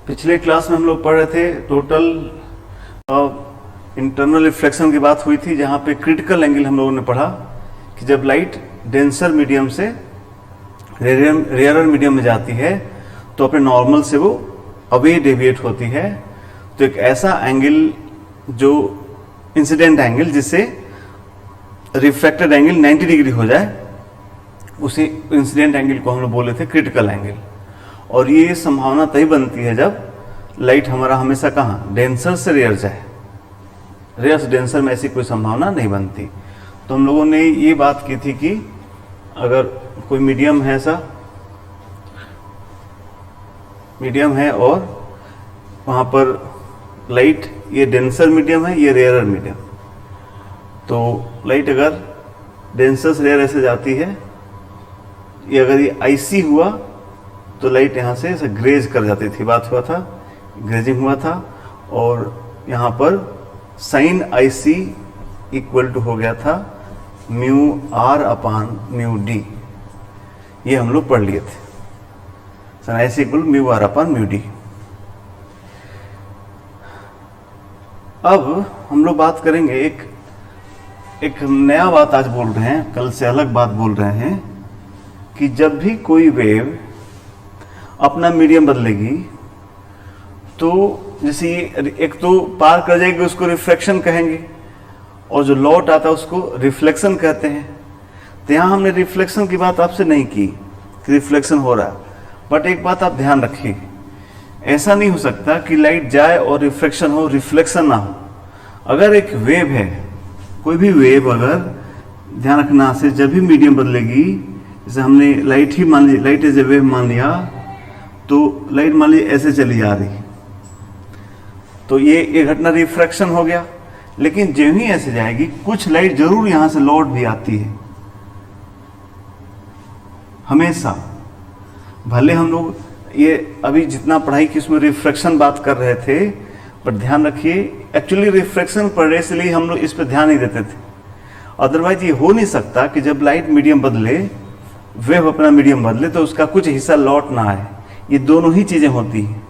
पिछले क्लास में हम लोग पढ़ रहे थे टोटल इंटरनल रिफ्लेक्शन की बात हुई थी, जहाँ पे क्रिटिकल एंगल हम लोगों ने पढ़ा कि जब लाइट डेंसर मीडियम से रेयरर मीडियम में जाती है तो अपने नॉर्मल से वो अवे डेविएट होती है। तो एक ऐसा एंगल जो इंसिडेंट एंगल जिससे रिफ्लेक्टेड एंगल 90 डिग्री हो जाए, उसी इंसिडेंट एंगल को हम लोग बोले थे क्रिटिकल एंगल। और ये संभावना तभी बनती है जब लाइट हमारा हमेशा कहाँ डेंसर से रेयर जाए। रेयर से डेंसर में ऐसी कोई संभावना नहीं बनती। तो हम लोगों ने ये बात की थी कि अगर कोई मीडियम है, ऐसा मीडियम है और वहाँ पर लाइट ये डेंसर मीडियम है, ये रेयरर मीडियम। तो लाइट अगर डेंसर से रेयर ऐसे जाती है, ये अगर ये आईसी हुआ तो लाइट यहाँ से ऐसे ग्रेज कर जाती थी, बात हुआ था, ग्रेजिंग हुआ था। और यहाँ पर साइन आईसी इक्वल टू हो गया था mu r upon mu d. ये हम लोग पढ़ लिए थे, sine i c equal mu r upon mu d. अब हम लोग बात करेंगे एक नया बात आज बोल रहे हैं, कल से अलग बात बोल रहे हैं कि जब भी कोई वेव अपना मीडियम बदलेगी तो जैसे ये एक तो पार कर जाएगी, उसको रिफ्लेक्शन कहेंगे, और जो लौट आता है उसको रिफ्लेक्शन कहते हैं। तो यहाँ हमने रिफ्लेक्शन की बात आपसे नहीं की कि रिफ्लेक्शन हो रहा है, बट एक बात आप ध्यान रखिए, ऐसा नहीं हो सकता कि लाइट जाए और रिफ्लेक्शन हो, रिफ्लेक्शन ना हो। अगर एक वेव है, कोई भी वेव, अगर ध्यान रखना से जब भी मीडियम बदलेगी, जैसे हमने लाइट ही मान ली, लाइट एज ए वेव मान लिया, तो लाइट मान ली ऐसे चली जा रही, तो ये घटना रिफ्रैक्शन हो गया। लेकिन जो ही ऐसे जाएगी, कुछ लाइट जरूर यहां से लौट भी आती है हमेशा। भले हम लोग ये अभी जितना पढ़ाई की उसमें रिफ्रैक्शन बात कर रहे थे, पर ध्यान रखिए एक्चुअली रिफ्रैक्शन पढ़ रहे इसलिए हम लोग इस पर ध्यान नहीं देते थे। अदरवाइज ये हो नहीं सकता कि जब लाइट मीडियम बदले, वेव अपना मीडियम बदले, तो उसका कुछ हिस्सा लौट ना आए। ये दोनों ही चीजें होती हैं,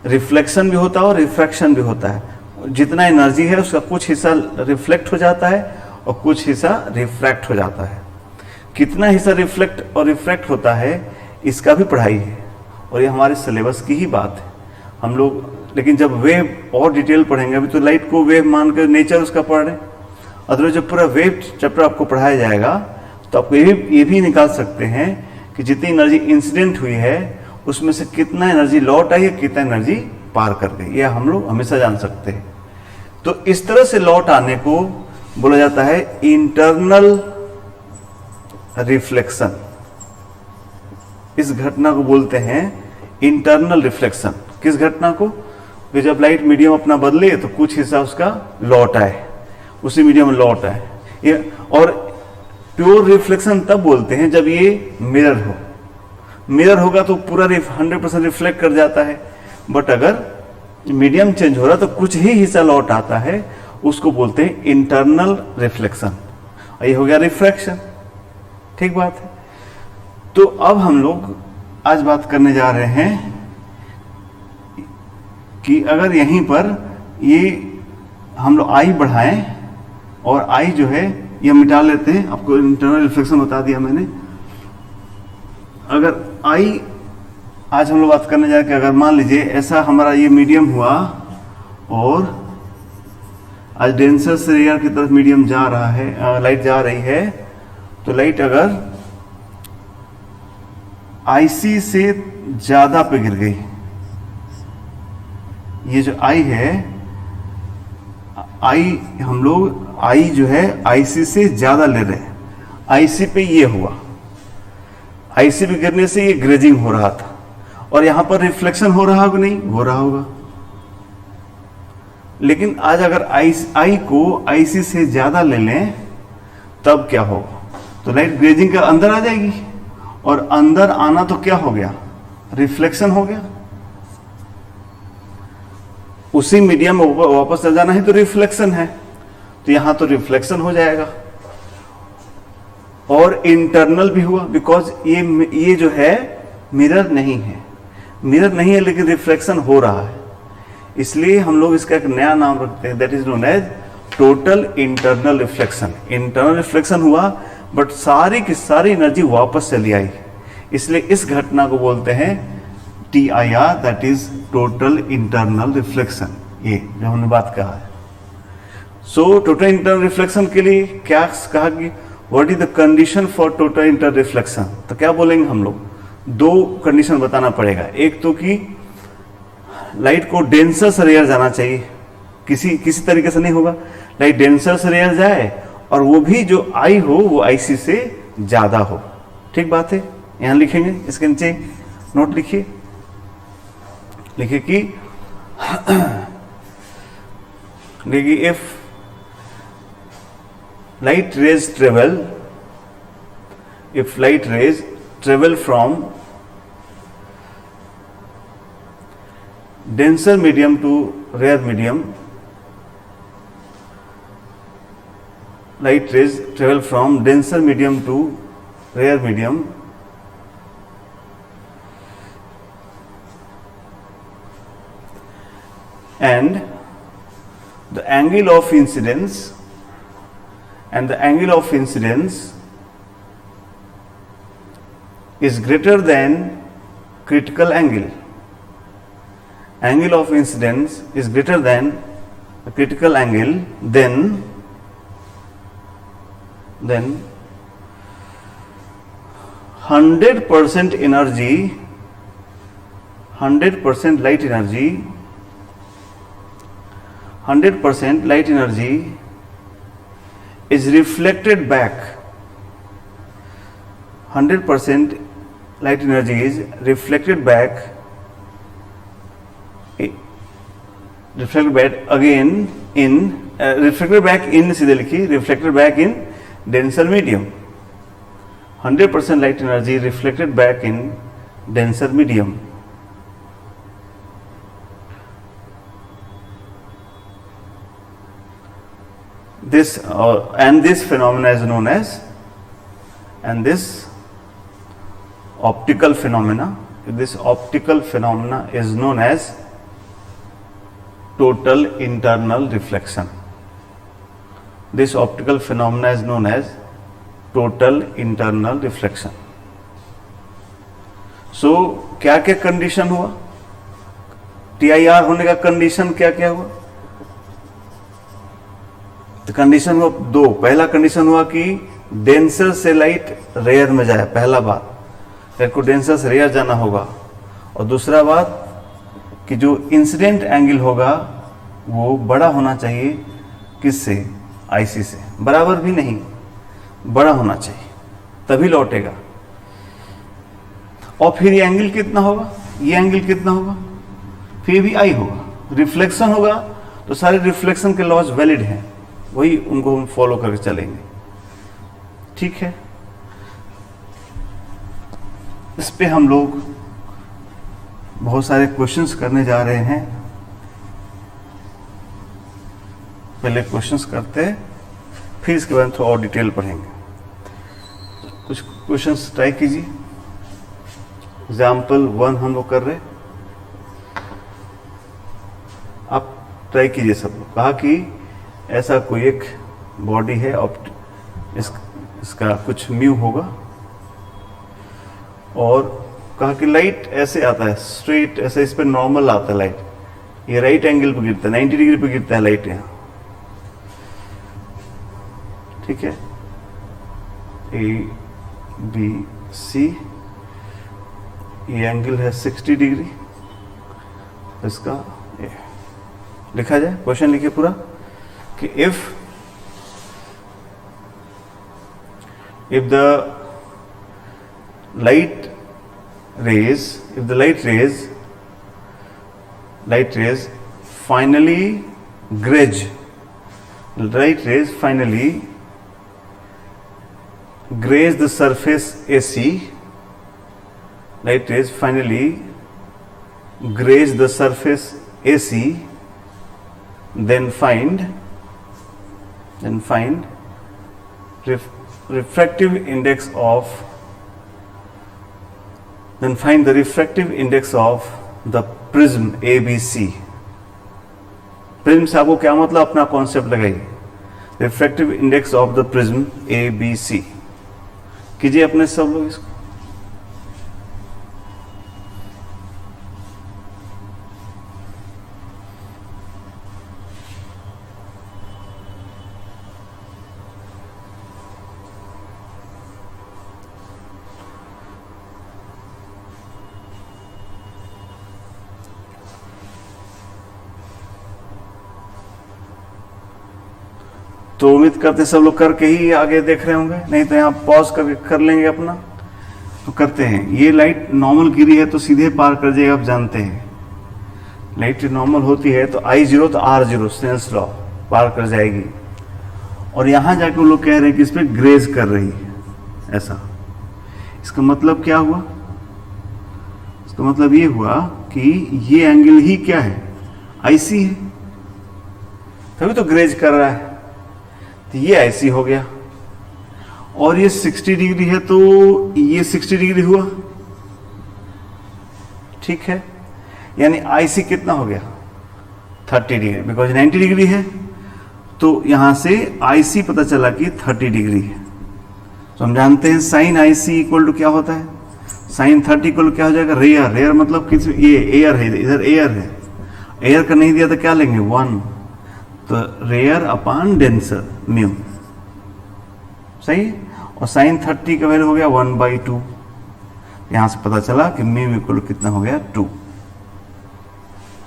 रिफ्लेक्शन भी होता है और रिफ्रैक्शन भी होता है। जितना एनर्जी है उसका कुछ हिस्सा रिफ्लेक्ट हो जाता है और कुछ हिस्सा रिफ्रैक्ट हो जाता है। कितना हिस्सा रिफ्लेक्ट और रिफ्रैक्ट होता है इसका भी पढ़ाई है, और ये हमारे सिलेबस की ही बात है हम लोग। लेकिन जब वेव और डिटेल पढ़ेंगे, अभी तो लाइट को वेव मानकर नेचर उसका पढ़ रहे हैं। अदरवाइज जब पूरा वेव चैप्टर आपको पढ़ाया जाएगा तो आपको ये भी निकाल सकते हैं कि जितनी एनर्जी इंसिडेंट हुई है उसमें से कितना एनर्जी लौट आई है, कितना एनर्जी पार कर गई, यह हम लोग हमेशा जान सकते हैं। तो इस तरह से लौट आने को बोला जाता है इंटरनल रिफ्लेक्शन। इस घटना को बोलते हैं इंटरनल रिफ्लेक्शन। किस घटना को? कि जब लाइट मीडियम अपना बदले तो कुछ हिस्सा उसका लौट आए, उसी मीडियम में लौट आए। ये और प्योर रिफ्लेक्शन तब बोलते हैं जब ये मिरर हो। मिरर होगा तो पूरा 100% रिफ्लेक्ट कर जाता है, बट अगर मीडियम चेंज हो रहा तो कुछ ही हिस्सा लौट आता है, उसको बोलते हैं इंटरनल रिफ्लेक्शन। ये हो गया रिफ्रैक्शन, ठीक बात है। तो अब हम लोग आज बात करने जा रहे हैं कि अगर यहीं पर ये हम लोग आई बढ़ाएं और आई जो है ये मिटा लेते हैं, आपको इंटरनल रिफ्लेक्शन बता दिया मैंने। अगर आई आज हम लोग बात करने जा रहे हैं कि अगर मान लीजिए ऐसा हमारा ये मीडियम हुआ और आज डेंसर से रेयर की तरफ मीडियम जा रहा है, लाइट जा रही है, तो लाइट अगर आईसी से ज्यादा पे गिर गई, ये जो आई है, आई हम लोग आई जो है आईसी से ज्यादा ले रहे हैं, आईसी पे ये हुआ, आईसी पे गिरने से ये ग्रेजिंग हो रहा था, और यहां पर रिफ्लेक्शन हो रहा होगा, नहीं हो रहा होगा। लेकिन आज अगर आई को आईसी से ज्यादा ले लें तब क्या होगा? तो लाइट ग्रेजिंग का अंदर आ जाएगी, और अंदर आना तो क्या हो गया? रिफ्लेक्शन हो गया। उसी मीडियम में वापस चल जाना है तो रिफ्लेक्शन है, तो यहां तो रिफ्लेक्शन हो जाएगा। और इंटरनल भी हुआ, बिकॉज ये जो है मिरर नहीं है। मिरर नहीं है लेकिन रिफ्लेक्शन हो रहा है, इसलिए हम लोग इसका एक नया नाम रखते हैं, that is known as total internal reflection. Internal reflection हुआ बट सारी की सारी एनर्जी वापस चली आई, इसलिए इस घटना को बोलते हैं TIR, that is total internal reflection. ये जो हमने बात कहा है। सो टोटल इंटरनल रिफ्लेक्शन के लिए क्या कहा कि what is the condition for total internal reflection, तो क्या बोलेंगे हम लोग, दो कंडीशन बताना पड़ेगा। एक तो कि लाइट को डेंसर से रेयर जाना चाहिए, किसी तरीके से नहीं होगा, लाइट डेंसर से रेयर जाए और वो भी जो आई हो वो IC से ज्यादा हो। ठीक बात है, यहां लिखेंगे, इसके नीचे नोट लिखिए, लिखिए कि देखिए if light rays travel from denser medium to rare medium, light rays travel from denser medium to rare medium, and the angle of incidence is greater than critical angle. Angle of incidence is greater than the critical angle, then 100% energy, 100% light energy, 100% light energy is reflected back. 100% light energy is reflected back again in reflected back in, सीधे लिखिए, reflected back in denser medium. 100% light energy reflected back in denser medium. This phenomena is known as, this optical phenomena is known as total internal reflection. This optical phenomena is known as total internal reflection. So क्या क्या condition हुआ, TIR होने का condition क्या क्या हुआ, तो condition हुआ दो। पहला कंडीशन हुआ कि डेंसर से लाइट रेयर में जाए, पहला बात, लाइट को डेंसर से रेयर जाना होगा, और दूसरा बात कि जो इंसिडेंट एंगल होगा वो बड़ा होना चाहिए, किससे, IC से, बराबर भी नहीं, बड़ा होना चाहिए, तभी लौटेगा। और फिर ये एंगल कितना होगा, ये एंगल कितना होगा, फिर भी I होगा, रिफ्लेक्शन होगा, तो सारे रिफ्लेक्शन के लॉज वैलिड हैं, वही उनको हम फॉलो करके चलेंगे। ठीक है, इस पे हम लोग बहुत सारे क्वेश्चंस करने जा रहे हैं। पहले क्वेश्चंस करते हैं, फिर इसके बाद थोड़ा और डिटेल पढ़ेंगे। कुछ क्वेश्चंस ट्राई कीजिए। एग्जाम्पल 1 हम लोग कर रहे, आप ट्राई कीजिए सब लोग। कहा कि ऐसा कोई एक बॉडी है, इसका कुछ म्यू होगा, और कहा कि लाइट ऐसे आता है स्ट्रेट, ऐसे इस पे नॉर्मल आता है लाइट, ये राइट एंगल पे गिरता है, 90 डिग्री पे गिरता है लाइट यहाँ। ठीक है, ABC, ये एंगल है 60 डिग्री, इसका ये लिखा जाए। क्वेश्चन लिखिए पूरा कि if the light rays finally graze the surface AC, light rays finally graze the surface AC, then find refractive index of Then find the refractive index of the prism ABC. Prism से आपको क्या मतलब, अपना concept लगाइए. Refractive index of the prism ABC. कीजिए अपने सब लोग इसको. तो उम्मीद करते सब लोग करके ही आगे देख रहे होंगे, नहीं तो यहाँ पॉज करके कर लेंगे अपना. तो करते हैं. ये लाइट नॉर्मल गिरी है तो सीधे पार कर जाएगा, आप जानते हैं. लाइट नॉर्मल होती है तो I0 तो R0 स्नेल्स लॉ पार कर जाएगी. और यहाँ जाके वो लोग कह रहे हैं कि इस पर ग्रेज कर रही है ऐसा. इसका मतलब क्या हुआ? इसका मतलब ये हुआ कि ये एंगल ही क्या है, IC है, तभी तो ग्रेज कर रहा है. तो ये IC हो गया. और ये 60 डिग्री है तो ये 60 डिग्री हुआ. ठीक है, यानी IC कितना हो गया, 30 डिग्री. बिकॉज 90 डिग्री है तो यहां से IC पता चला कि 30 डिग्री है. तो हम जानते हैं साइन IC इक्वल टू क्या होता है, साइन 30 इक्वल क्या हो जाएगा, रेयर. रेयर मतलब किस, ये एयर है, इधर एयर है. एयर का नहीं दिया तो क्या लेंगे, 1. तो रेयर अपान डेंसर म्यू. सही. और साइन 30 का वैल्यू हो गया 1/2. यहां से पता चला कि म्यू इक्वल कितना हो गया, 2.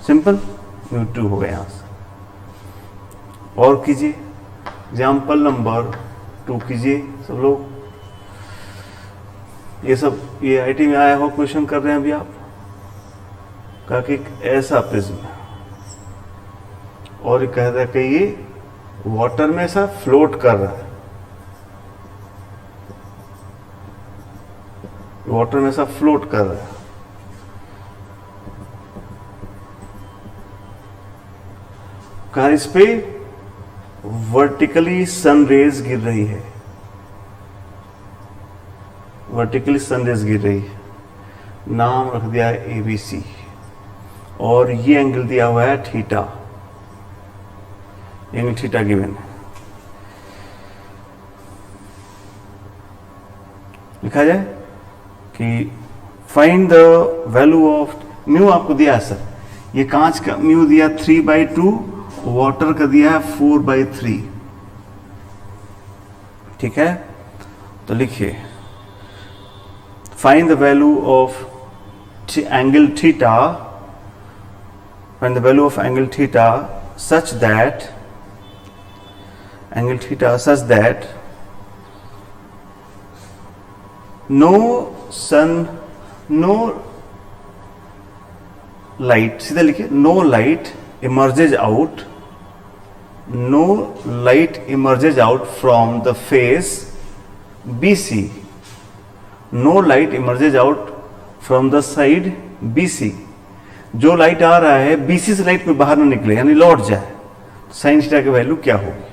सिंपल, म्यू 2 हो गया यहां से. और कीजिए एग्जाम्पल नंबर 2 कीजिए सब लोग. ये सब ये IIT में आया हो, क्वेश्चन कर रहे हैं अभी आप. कहा कि ऐसा प्रिज्म है और कह रहा है कि ये वाटर में ऐसा फ्लोट कर रहा है, वाटर में ऐसा फ्लोट कर रहा है. कहा इस पे वर्टिकली सन रेज गिर रही है, वर्टिकली सन रेज गिर रही है. नाम रख दिया है ABC. और ये एंगल दिया हुआ है थीटा, एंगल थीटा गिवन है. लिखा जाए कि find the value of mu. आपको दिया है सर, ये कांच का म्यू दिया 3/2, वाटर का दिया है 4/3. ठीक है, तो लिखिए find the value of angle theta, find the value of angle theta such that angle theta such that no light, सीधे लिखिए, no light emerges out, no light emerges out from the face BC, no light emerges out from the side BC. जो light आ रहा है BC से light में बाहर ना निकले, यानी लौट जाए. साइन थीटा की वैल्यू क्या होगी.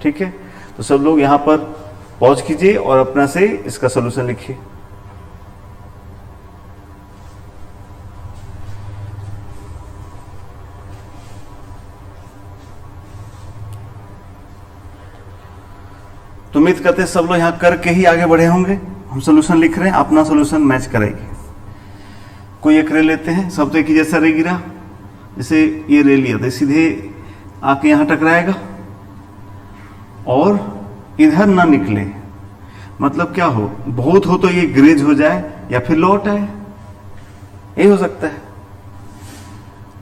ठीक है, तो सब लोग यहां पर पॉज कीजिए और अपना से इसका सॉल्यूशन लिखिए. तो उम्मीद करते हैं सब लोग यहां करके ही आगे बढ़े होंगे. हम सॉल्यूशन लिख रहे हैं, अपना सॉल्यूशन मैच कराइए. कोई एक रे लेते हैं, सब तो एक ही जैसा रे गिरा. जैसे ये रे लिया तो सीधे आके यहां टकराएगा और इधर ना निकले. मतलब क्या हो, बहुत हो तो ये ग्रेज हो जाए या फिर लौट आए, यही हो सकता है.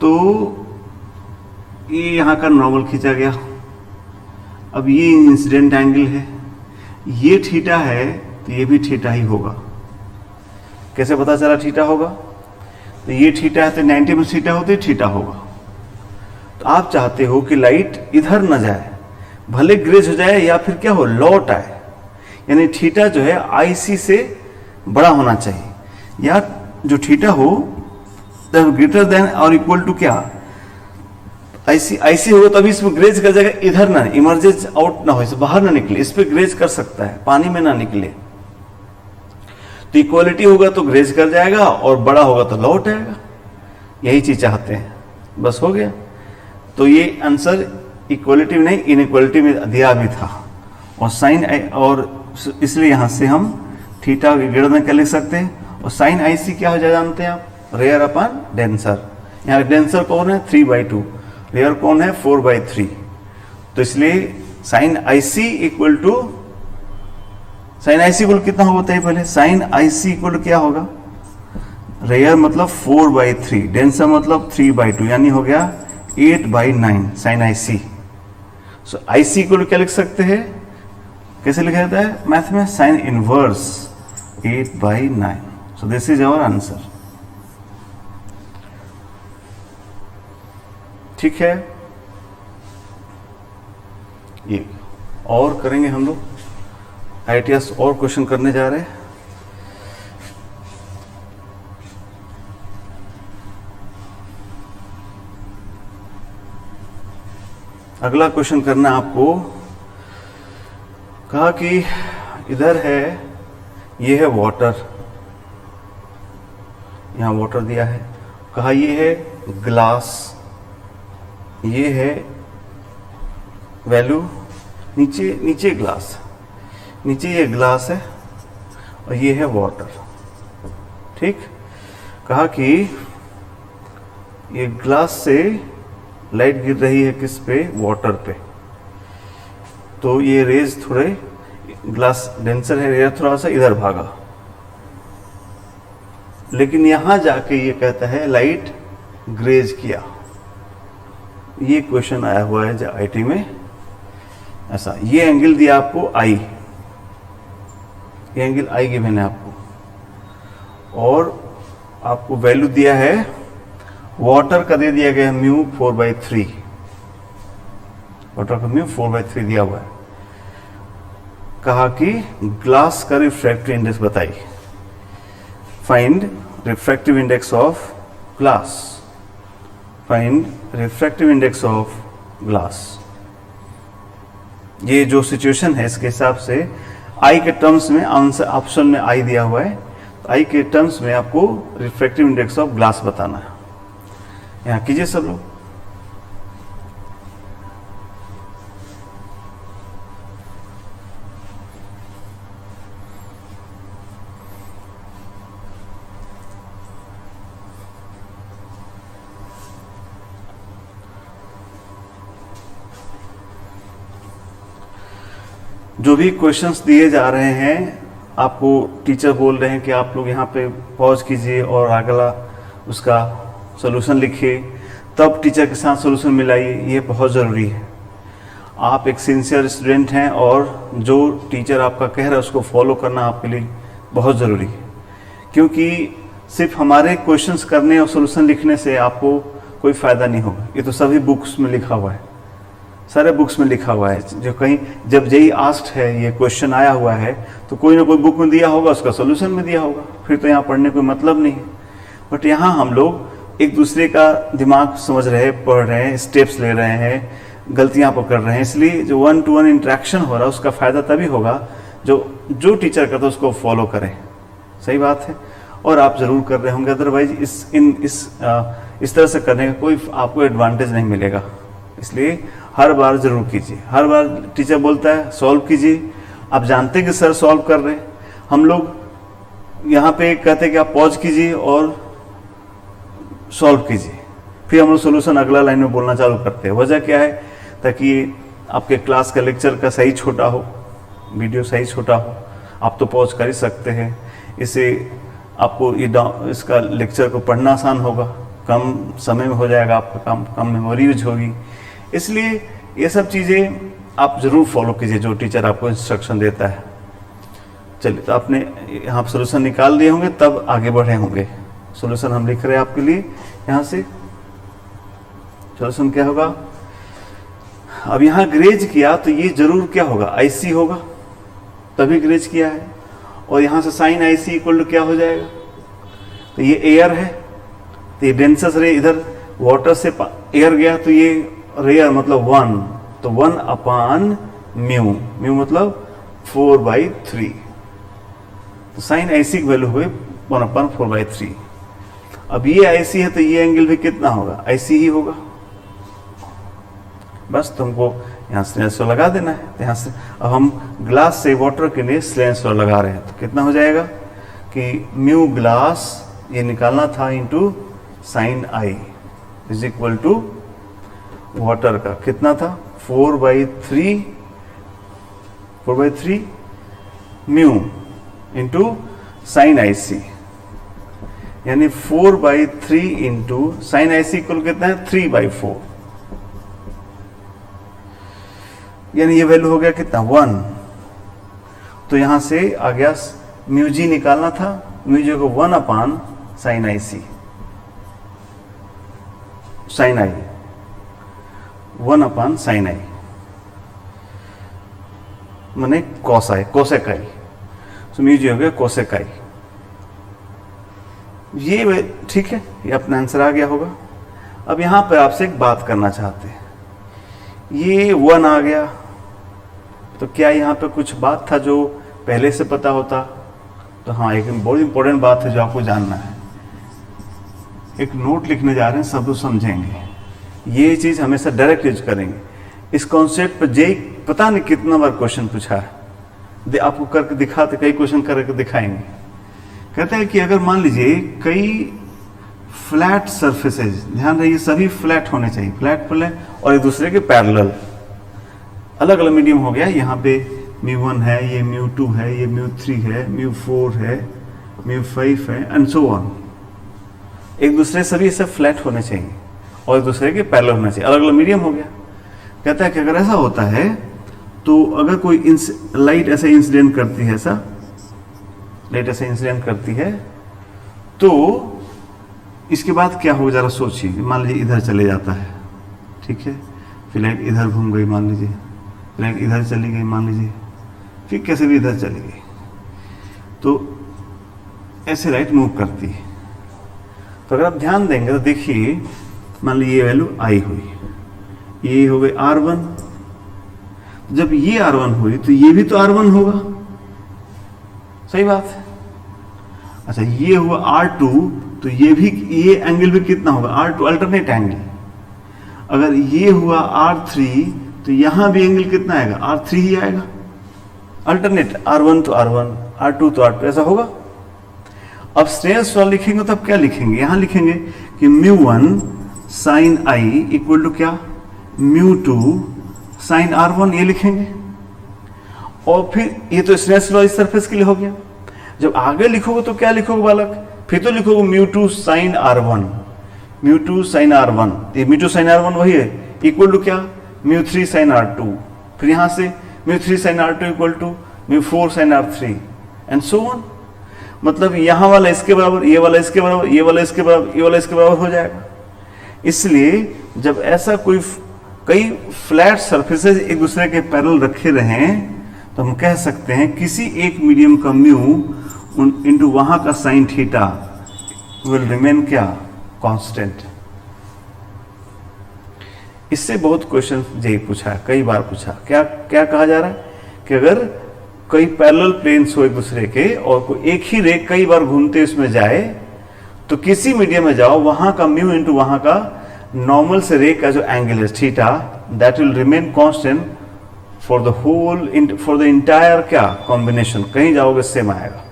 तो ये यहां का नॉर्मल खींचा गया. अब ये इंसिडेंट एंगल है, ये थीटा है तो ये भी थीटा ही होगा. कैसे पता चला थीटा होगा, तो ये थीटा है तो 90 में थीटा होते थीटा होगा. तो आप चाहते हो कि लाइट इधर न जाए, भले ग्रेज हो जाए या फिर क्या हो, लौट आए. यानी थीटा जो है IC से बड़ा होना चाहिए, या जो थीटा हो ग्रेटर देन और इक्वल टू क्या, IC होगा तभी इसमें ग्रेज कर जाएगा. इधर ना, इमर्जेज आउट ना हो, इसे बाहर ना निकले, इस पे ग्रेज कर सकता है, पानी में ना निकले. तो इक्वलिटी होगा तो ग्रेज कर जाएगा और बड़ा होगा तो लौट आएगा, यही चीज चाहते हैं, बस हो गया। तो ये आंसर इक्वलिटी में नहीं इनइक्वलिटी में दिया भी था, और साइन और इसलिए यहां से हम थीटा के ग्रेटर देन क्या लिख सकते हैं, और साइन आई सी क्या हो जाए जानते हैं आप, रेयर अपॉन डेंसर। यहाँ डेंसर कौन है 3/2, रेयर कौन है 4/3। तो इसलिए sine i c equal to, sine i c equal कितना होगा बताइए पहले, साइन आई सी इक्वल क्या होगा, रेयर मतलब 4/3, डेंसर मतलब 3/2, यानी हो गया 8/9 sign i C. So I c equal क्या लिख सकते हैं, कैसे लिखा जाता है मैथ में, sine inverse 8/9। So this is our answer. ठीक है, ये और करेंगे हम लोग, ITS और क्वेश्चन करने जा रहे हैं। अगला क्वेश्चन करना आपको, कहा कि इधर है, ये है वाटर, यहां वाटर दिया है, कहा ये है ग्लास, ये है वैल्यू, नीचे ग्लास, नीचे ये ग्लास है और ये है वाटर। ठीक, कहा कि ये ग्लास से लाइट गिर रही है किस पे, वाटर पे, तो ये रेज थोड़े, ग्लास डेंसर है, रेयर थोड़ा सा इधर भागा, लेकिन यहां जाके ये कहता है लाइट ग्रेज किया। ये क्वेश्चन आया हुआ है IIT में ऐसा, ये एंगल दिया आपको आई, ये एंगल आई गिवन है आपको, और आपको वैल्यू दिया है वाटर का, दे दिया गया म्यू 4/3, वाटर का म्यू 4/3 दिया हुआ है। कहा कि ग्लास का रिफ्रैक्टिव इंडेक्स बताइए, find refractive index of glass, find refractive index of glass. ये जो सिचुएशन है इसके हिसाब से आई के टर्म्स में आंसर ऑप्शन में आई दिया हुआ है, तो आई के टर्म्स में आपको रिफ्रैक्टिव इंडेक्स ऑफ ग्लास बताना है। यहां कीजिए सब लोग, जो भी क्वेश्चंस दिए जा रहे हैं आपको टीचर बोल रहे हैं कि आप लोग यहाँ पे पॉज कीजिए और अगला उसका सॉल्यूशन लिखिए, तब टीचर के साथ सॉल्यूशन मिलाइए, ये बहुत ज़रूरी है। आप एक सिंसियर स्टूडेंट हैं और जो टीचर आपका कह रहा है उसको फॉलो करना आपके लिए बहुत ज़रूरी है, क्योंकि सिर्फ हमारे क्वेश्चंस करने और सॉल्यूशन लिखने से आपको कोई फ़ायदा नहीं होगा। ये तो सभी बुक्स में लिखा हुआ है, सारे बुक्स में लिखा हुआ है। जो कहीं जब जेई आस्क्ड है, ये क्वेश्चन आया हुआ है, तो कोई ना कोई बुक में दिया होगा, उसका सॉल्यूशन में दिया होगा, फिर तो यहाँ पढ़ने कोई मतलब नहीं है। बट यहाँ हम लोग एक दूसरे का दिमाग समझ रहे हैं, पढ़ रहे हैं, स्टेप्स ले रहे हैं, गलतियाँ पकड़ रहे हैं, इसलिए जो 1-to-1 इंटरेक्शन हो रहा है उसका फ़ायदा तभी होगा जो टीचर करता है उसको फॉलो करें। सही बात है, और आप ज़रूर कर रहे होंगे, अदरवाइज इस तरह से करने का कोई आपको एडवांटेज नहीं मिलेगा। इसलिए हर बार जरूर कीजिए। हर बार टीचर बोलता है सॉल्व कीजिए, आप जानते हैं कि सर सॉल्व कर रहे हैं, हम लोग यहाँ पे कहते हैं कि आप पॉज कीजिए और सॉल्व कीजिए, फिर हम लोग सोल्यूशन अगला लाइन में बोलना चालू करते हैं। वजह क्या है, ताकि आपके क्लास का लेक्चर का सही छोटा हो, वीडियो सही छोटा हो। आप तो पॉज कर ही सकते हैं, इससे आपको इसका लेक्चर को पढ़ना आसान होगा, कम समय में हो जाएगा आपका काम, कम मेमोरी यूज होगी। इसलिए ये सब चीज़ें आप ज़रूर फॉलो कीजिए जो टीचर आपको इंस्ट्रक्शन देता है। चलिए, तो आपने यहाँ सोल्यूशन निकाल दिए होंगे, तब आगे बढ़े होंगे। सोल्यूशन हम लिख रहे हैं आपके लिए यहाँ से। सोल्यूशन क्या होगा, अब यहाँ ग्रेज किया तो ये जरूर क्या होगा, आईसी होगा, तभी ग्रेज किया है। और यहाँ से साइन आईसी इक्वल टू क्या हो जाएगा, तो ये एयर है, तो ये डेंसस रे इधर वाटर से एयर गया, तो ये रेयर मतलब 1, तो 1/μ, म्यू मतलब 4/3, साइन आई सी की वैल्यू हुई 1/4/3। अब ये आई सी है तो ये एंगल भी कितना होगा, आई सी ही होगा। बस तुमको यहाँ स्नेल्स लॉ लगा देना है। तो यहाँ से अब हम ग्लास से वाटर के लिए स्नेल्स लॉ लगा रहे हैं, तो कितना हो जाएगा कि म्यू ग्लास ये निकालना था into sine i is equal to water का कितना था 4/3 mu into sine i c, यानी 4/3 into sine i c equal कितना है 3/4, यानी ये वैल्यू हो गया कितना 1। तो यहां से आ गया म्यू जी निकालना था, म्यू जी को 1/sin आई सी, साइन आई 1/sin आई माने कॉस आई, कोसेक आई, तो म्यू जी हो गया कोसेक आई। ये ठीक है, ये अपना आंसर आ गया होगा। अब यहां पर आपसे एक बात करना चाहते हैं, ये 1 आ गया तो क्या यहाँ पे कुछ बात था जो पहले से पता होता? तो हाँ, एक बहुत इंपॉर्टेंट बात है जो आपको जानना है। एक नोट लिखने जा रहे हैं, सब लोग समझेंगे। ये चीज हमेशा डायरेक्ट यूज करेंगे। इस कॉन्सेप्ट पर जे पता नहीं कितना बार क्वेश्चन पूछा है, आपको करके दिखाते, कई क्वेश्चन करके दिखाएंगे। कहते हैं कि अगर मान लीजिए कई फ्लैट सरफेसेज, ध्यान रहिए सभी फ्लैट होने चाहिए, फ्लैट और एक दूसरे के पैरेलल, अलग अलग मीडियम हो गया। यहाँ पे μ1 है, ये μ2 है, ये μ3 है, μ4 है, μ5 है एंड सो ऑन। एक दूसरे सभी सब फ्लैट होने चाहिए और एक दूसरे के पैरेलल होना चाहिए, अलग अलग मीडियम हो गया। कहता है कि अगर ऐसा होता है तो अगर कोई लाइट ऐसा इंसिडेंट करती है, ऐसा लाइट ऐसा इंसिडेंट करती है तो इसके बाद क्या हो, जरा सोचिए। मान लीजिए इधर चले जाता है, ठीक है, फिर लाइट इधर घूम गई, मान लीजिए लाइट इधर चली गई, मान लीजिए फिर कैसे भी इधर चली गई, तो ऐसे लाइट मूव करती है। तो अगर आप ध्यान देंगे तो देखिए, मान लीजिए ये वैल्यू आई हुई, ये हो गई R1। जब ये R1 हुई तो ये भी तो R1 होगा, सही बात है। अच्छा, ये हुआ R2 तो ये भी, ये एंगल भी कितना होगा R2, अल्टरनेट एंगल। अगर ये हुआ R3 तो यहां भी एंगल कितना आएगा, R3 ही आएगा, अल्टरनेट, R1 तो R1, R2 तो R2, ऐसा होगा। अब स्नेल्स लॉ लिखेंगे तो अब क्या लिखेंगे, यहां लिखेंगे कि μ1 sin I इक्वल टू क्या, μ2 sin R1, ये लिखेंगे। और फिर ये तो स्नेल्स लॉ इस सरफेस के लिए हो गया। जब आगे लिखोगे तो क्या लिखोगे बालक, फिर तो लिखोगे μ2 sin R1, μ2 sin R1, ये μ2 sin R1 वही है, इक्वल टू क्या μ3 sin R2, फिर यहां से μ3 sin R2 equal to μ4 sin R3 and so on. मतलब यहां वाला इसके बराबर, ये वाला इसके बराबर, ये वाला इसके बराबर, ये वाला इसके बराबर हो जाएगा। इसलिए जब ऐसा कोई कई फ्लैट सरफेसेस एक दूसरे के पैरेलल रखे रहें तो हम कह सकते हैं किसी एक मीडियम का म्यू इंटू वहां का साइन थीटा विल रिमेन क्या, कांस्टेंट। इससे बहुत क्वेश्चन यही पूछा है, कई बार पूछा। क्या क्या कहा जा रहा है कि अगर कई पैरेलल प्लेन्स हो एक दूसरे के और कोई एक ही रे कई बार घूमते उसमें जाए तो किसी मीडियम में जाओ, वहां का म्यू इंटू वहां का नॉर्मल से रे का जो एंगल है theta, that will remain constant for the whole, for the entire क्या कॉम्बिनेशन, कहीं जाओगे सेम आएगा।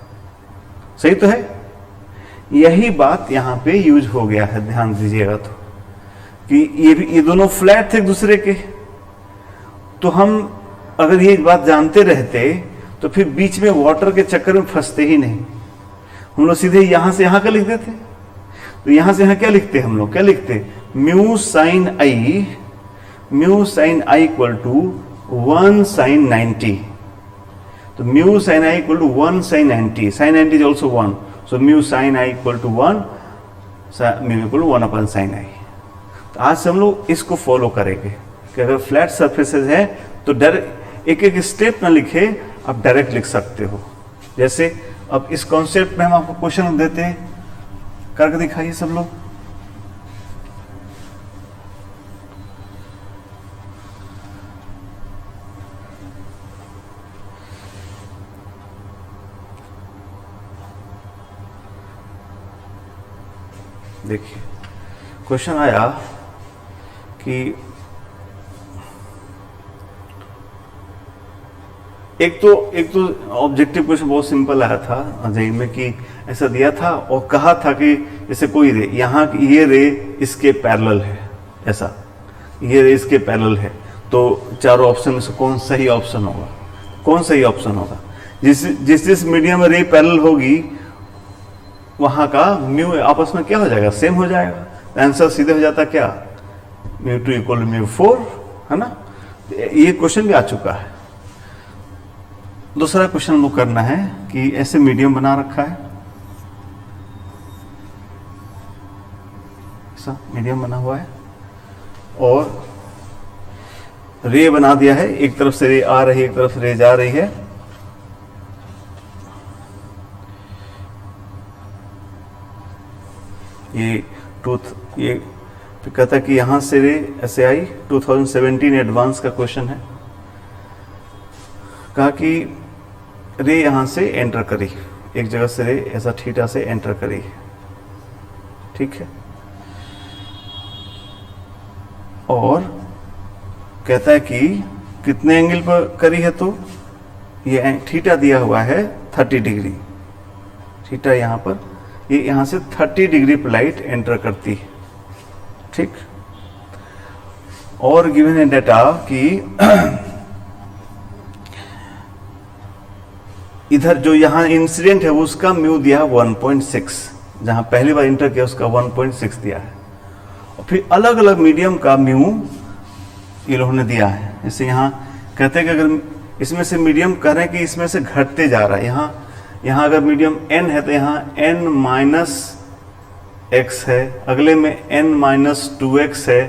सही तो है। यही बात यहां पे यूज हो गया है, ध्यान दीजिएगा तो, कि ये दोनों फ्लैट थे एक दूसरे के। तो हम अगर ये बात जानते रहते तो फिर बीच में वाटर के चक्कर में फंसते ही नहीं, हम लोग सीधे यहां से यहां का लिख देते। तो यहां से यहां क्या लिखते, हम लोग क्या लिखते, mu sine i equal to 1 sin 90। तो mu sine i equal to 1 sin 90, sin 90 is also 1, so mu sine i equal to 1, mu equal to 1/sin i। तो आज से हम लोग इसको फॉलो करेंगे कि अगर फ्लैट सरफेसेस है तो डायरेक्ट एक एक स्टेप ना लिखे, आप डायरेक्ट लिख सकते हो। जैसे अब इस कॉन्सेप्ट में हम आपको क्वेश्चन देते हैं, करके दिखाइए सब लोग। देखिए क्वेश्चन आया कि एक तो ऑब्जेक्टिव क्वेश्चन बहुत सिंपल आया था जेई में कि ऐसा दिया था और कहा था कि जैसे कोई रे, यहाँ ये रे इसके पैरेलल है, ऐसा ये रे इसके पैरेलल है, तो चारों ऑप्शन में से कौन सही ऑप्शन होगा, कौन सही ऑप्शन होगा। जिस मीडियम में रे पैरेलल होगी वहां का म्यू आपस में क्या हो जाएगा, सेम हो जाएगा। आंसर सीधे हो जाता क्या, μ2 इक्वल μ4, है ना। ये क्वेश्चन भी आ चुका है। दूसरा क्वेश्चन हमको करना है कि ऐसे मीडियम बना रखा है, ऐसा मीडियम बना हुआ है और रे बना दिया है, एक तरफ से रे आ रही है, एक तरफ से रे जा रही है। ये कहता है कि यहां से रे ऐसे आई, 2017 एडवांस का क्वेश्चन है। कहा कि रे यहां से एंटर करी, एक जगह से रे ऐसा थीटा से एंटर करी, ठीक है। और कहता है कि कितने एंगल पर करी है, तो ये थीटा दिया हुआ है 30 डिग्री, थीटा यहां पर, ये यहां से 30 डिग्री पर लाइट एंटर करती है, ठीक। और गिवन है डेटा कि इधर जो यहां इंसिडेंट है उसका म्यू दिया 1.6, जहां पहली बार इंटर किया उसका 1.6 दिया है। और फिर अलग अलग मीडियम का म्यू ये लोगों ने दिया है। जैसे यहाँ कहते हैं कि अगर इसमें से मीडियम कह रहे हैं कि इसमें से घटते जा रहा है, यहाँ अगर मीडियम n है तो यहाँ n माइनस x है, अगले में n माइनस 2x है,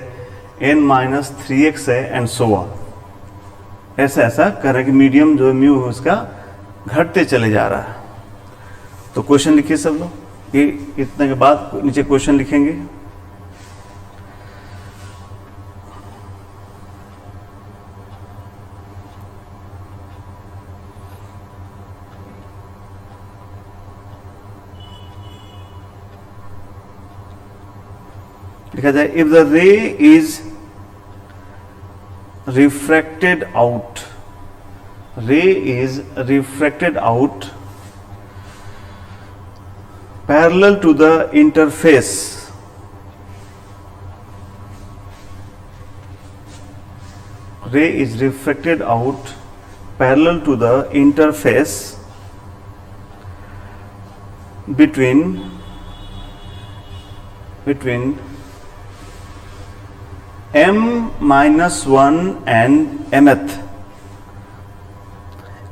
n माइनस 3x है एंड सो ऑन। ऐसा कह रहे हैं कि मीडियम जो म्यू है उसका घटते चले जा रहा है। तो क्वेश्चन लिखिए सब लोग, ये इतने के बाद नीचे क्वेश्चन लिखेंगे। लिखा जाए, इफ द रे is refracted out, ray is refracted out parallel to the interface, ray is refracted out parallel to the interface between m minus 1 and mth,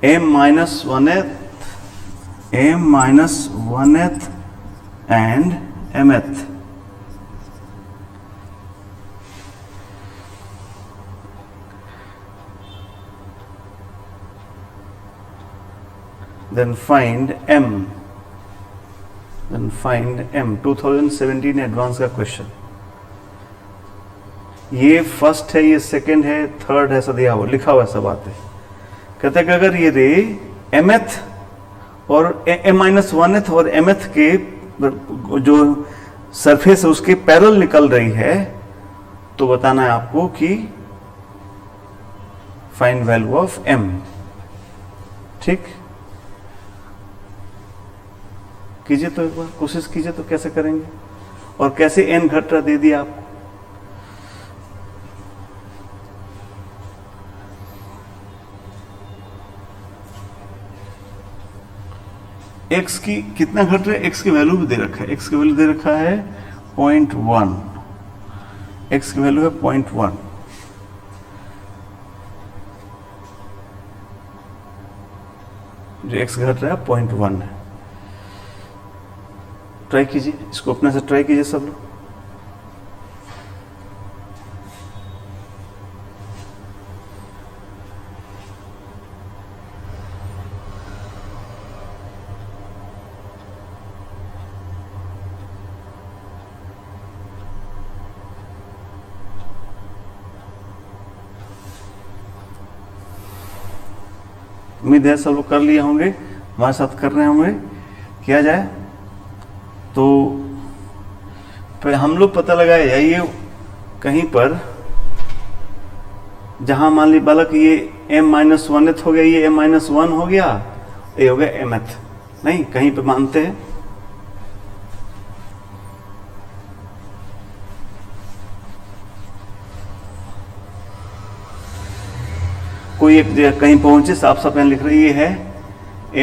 m minus 1th and mth. Then find m. 2017 advance का question. ये first है, ये second है, third है, ऐसा दिया हुआ, लिखा हुआ सब बात है। कहते हैं कि अगर ये रे mth और m-1th और mth के जो सरफेस है उसके पैरेलल निकल रही है, तो बताना है आपको कि फाइंड वैल्यू ऑफ m, ठीक। कीजिए तो एक बार कोशिश कीजिए, तो कैसे करेंगे और कैसे n घट रहा दे दिया आपको। x की कितना घट रहा है, x की वैल्यू भी दे रखा है, x की वैल्यू दे रखा है 0.1, x की वैल्यू है 0.1। जो x घट रहा है 0.1 है। ट्राई कीजिए, इसको अपने से ट्राई कीजिए सब लोग। उम्मीद है सब लोग कर लिए होंगे, हमारे साथ कर रहे होंगे। किया जाए तो फिर हम लोग पता लगाए ये कहीं पर जहां मान ली बालक ये m-1th हो गया, ये m-1 हो गया, ये हो गया mth, नहीं कहीं पे मानते हैं। कोई एक जगह कहीं पहुंचे, साफ साफ यहां लिख रही ये है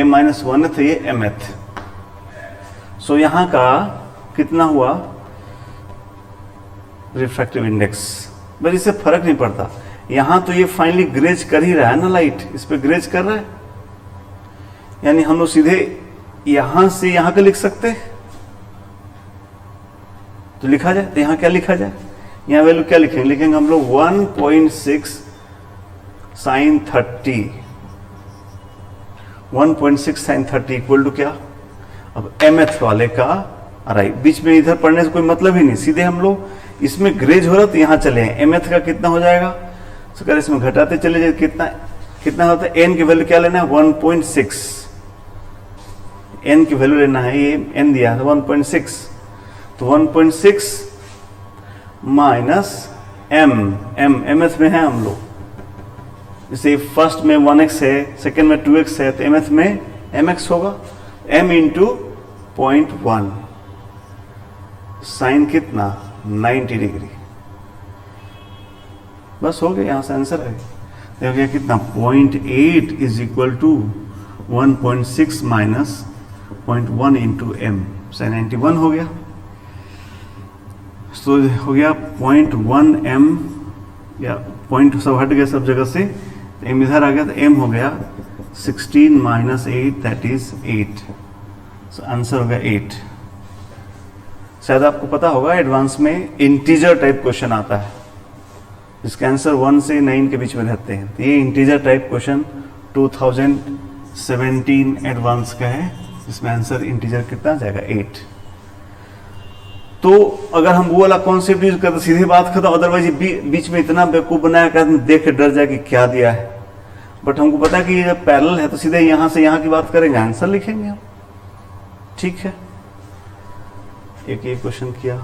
m-1th, ये mth। सो यहां का कितना हुआ रिफ्रैक्टिव इंडेक्स, बस इससे फर्क नहीं पड़ता। यहां तो ये फाइनली ग्रेज कर ही रहा है ना, लाइट इस पे ग्रेज कर रहा है, यानी हम लोग सीधे यहां से यहां का लिख सकते हैं। तो लिखा जाए, तो यहां क्या लिखा जाए, यहां वैल्यू क्या लिखेंगे, लिखेंगे हम लोग 1.6 sin 30, 1.6 sin 30 इक्वल टू क्या, अब mth वाले का अराई, बीच में इधर पढ़ने से कोई मतलब ही नहीं, सीधे हम लोग इसमें ग्रेज हो रहा तो यहां चले हैं, mth का कितना हो जाएगा, तो अगर इसमें घटाते चले जाए कितना कितना होता है, n की वैल्यू क्या लेना है 1.6, n की वैल्यू लेना है, ये n दिया है 1.6, तो 1.6 माइनस mth में है हम लोग, जैसे फर्स्ट में 1x है, सेकेंड में 2x है, तो mth में mx होगा, m इंटू 0.1 साइन कितना 90 डिग्री, बस हो गया, यहां से आंसर है, हो गया कितना 0.8 is equal to 1.6 minus 0.1 into m, sine 91 हो गया। तो हो गया 0.1 m, या पॉइंट सब हट गया सब जगह से, m इधर आ गया, तो m हो गया 16 minus 8 that is 8, so answer हो गया 8। शायद आपको पता होगा एडवांस में इंटीजर टाइप क्वेश्चन आता है, इसके आंसर 1 से 9 के बीच में रहते हैं, तो ये इंटीजर टाइप क्वेश्चन 2017 एडवांस का है, इसमें आंसर इंटीजर कितना जाएगा 8। तो अगर हम वो वाला कॉन्सेप्ट यूज करते सीधी बात खत्म, अदरवाइज बीच में इतना बेवकूफ बनाया कि आदमी देख के डर जाए कि क्या दिया है, बट हमको पता है कि ये जब पैरेलल है तो सीधे यहां से यहां की बात करेंगे, आंसर लिखेंगे हम, ठीक है। एक ये क्वेश्चन किया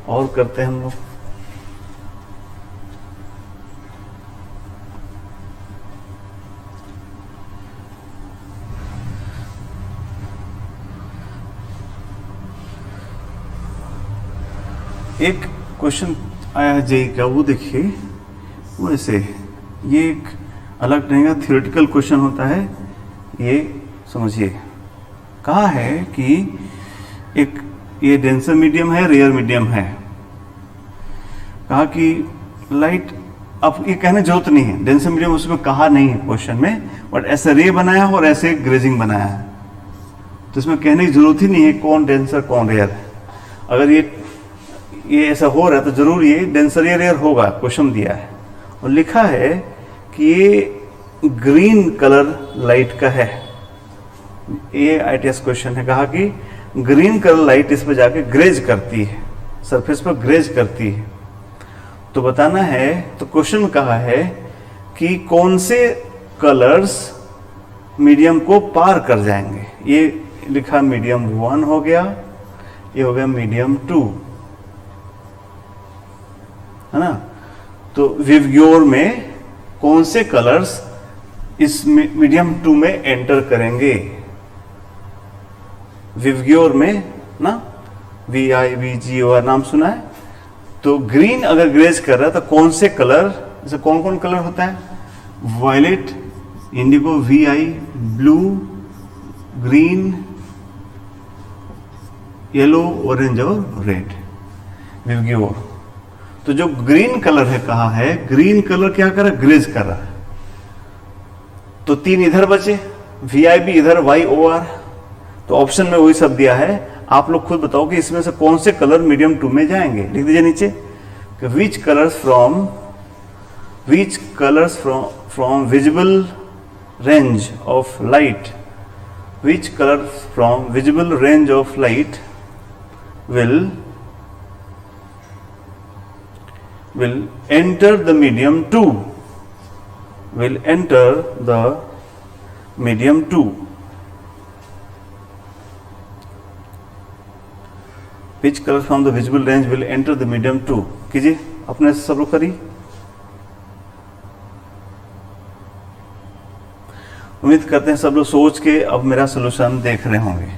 और करते हैं हम लोग, एक क्वेश्चन आया है जेई का, वो देखिए, वो ऐसे, ये एक अलग रहेगा, थियोरेटिकल क्वेश्चन होता है, ये समझिए। कहा है कि एक ये डेंसर मीडियम है, रेयर मीडियम है, कहा कि लाइट, अब ये कहने जरूरत नहीं है, डेंसर मीडियम उसमें कहा नहीं है क्वेश्चन में, बट ऐसे रे बनाया है और ऐसे ग्रेजिंग बनाया है, तो इसमें कहने की जरूरत ही नहीं है कौन डेंसर कौन रेयर है। अगर ये ऐसा हो रहा है तो जरूर ये डेंसर या रेयर होगा, क्वेश्चन दिया है और लिखा है कि ये ग्रीन कलर लाइट का है, ये आईटीएस क्वेश्चन है। कहा कि ग्रीन कलर लाइट इस पर जाके ग्रेज करती है, सरफेस पर ग्रेज करती है, तो बताना है, तो क्वेश्चन कहा है कि कौन से कलर्स मीडियम को पार कर जाएंगे। ये लिखा मीडियम 1 हो गया, ये हो गया मीडियम 2, है ना। तो विवग्योर में कौन से कलर्स इस मीडियम 2 में एंटर करेंगे, विवग्योर में ना, VIVGOR नाम सुना है। तो ग्रीन अगर ग्रेज कर रहा है तो कौन से कलर, जैसे कौन कौन कलर होता है, violet, indigo, VI, blue, green, yellow, orange और रेड, विवग्योर। तो जो ग्रीन कलर है, कहा है ग्रीन कलर क्या कर रहा है, ग्रेज कर रहा है। तो 3 इधर बचे, VIB इधर, YOR, तो ऑप्शन में वही सब दिया है। आप लोग खुद बताओ कि इसमें से कौन से कलर मीडियम 2 में जाएंगे। लिख दीजिए नीचे कि which colours from visible range of light, which colours from visible range of light will enter the medium 2, will enter the medium 2। Which colour from the visible range will enter the medium two, कीजिए अपने से सब लोग करिए। उम्मीद करते हैं सब लोग सोच के अब मेरा सोल्यूशन देख रहे होंगे।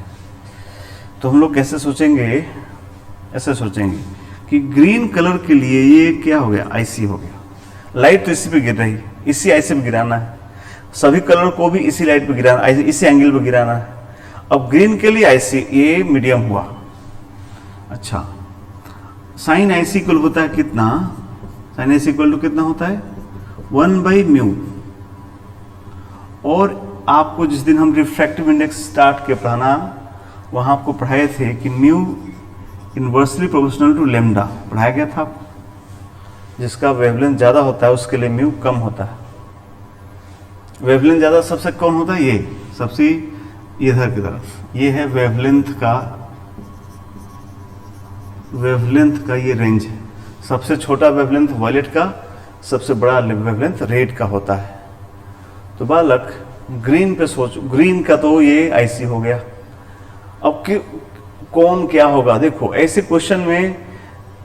तो हम लोग कैसे सोचेंगे, ऐसे सोचेंगे कि ग्रीन कलर के लिए ये क्या हो गया, आईसी हो गया। लाइट तो इसी पे गिर रही है, इसी आईसी पे गिराना है, सभी कलर को भी इसी लाइट पे गिराना, इसी एंगल पे गिराना है। अब ग्रीन के लिए आईसी ये मीडियम हुआ। अच्छा, साइन आईसी इक्वल होता है कितना, साइन आईसी इक्वल टू कितना होता है 1/μ। और आपको जिस दिन हम रिफ्रैक्टिव इंडेक्स स्टार्ट के पढ़ाना, वहां आपको पढ़ाए थे कि mu inversely proportional to lambda पढ़ाया गया था आपको। जिसका वेवलेंथ ज्यादा होता है उसके लिए म्यू कम होता है। वेवलेंथ ज्यादा सबसे कौन होता है, ये सबसे इधर की तरफ, ये है वेवलेंथ का ये रेंज है। सबसे छोटा वेवलेंथ वायलेट का, सबसे बड़ा वेवलेंथ रेड का होता है। तो बालक ग्रीन पे सोचो, ग्रीन का तो ये आईसी हो गया। अब कौन क्या होगा, देखो ऐसे क्वेश्चन में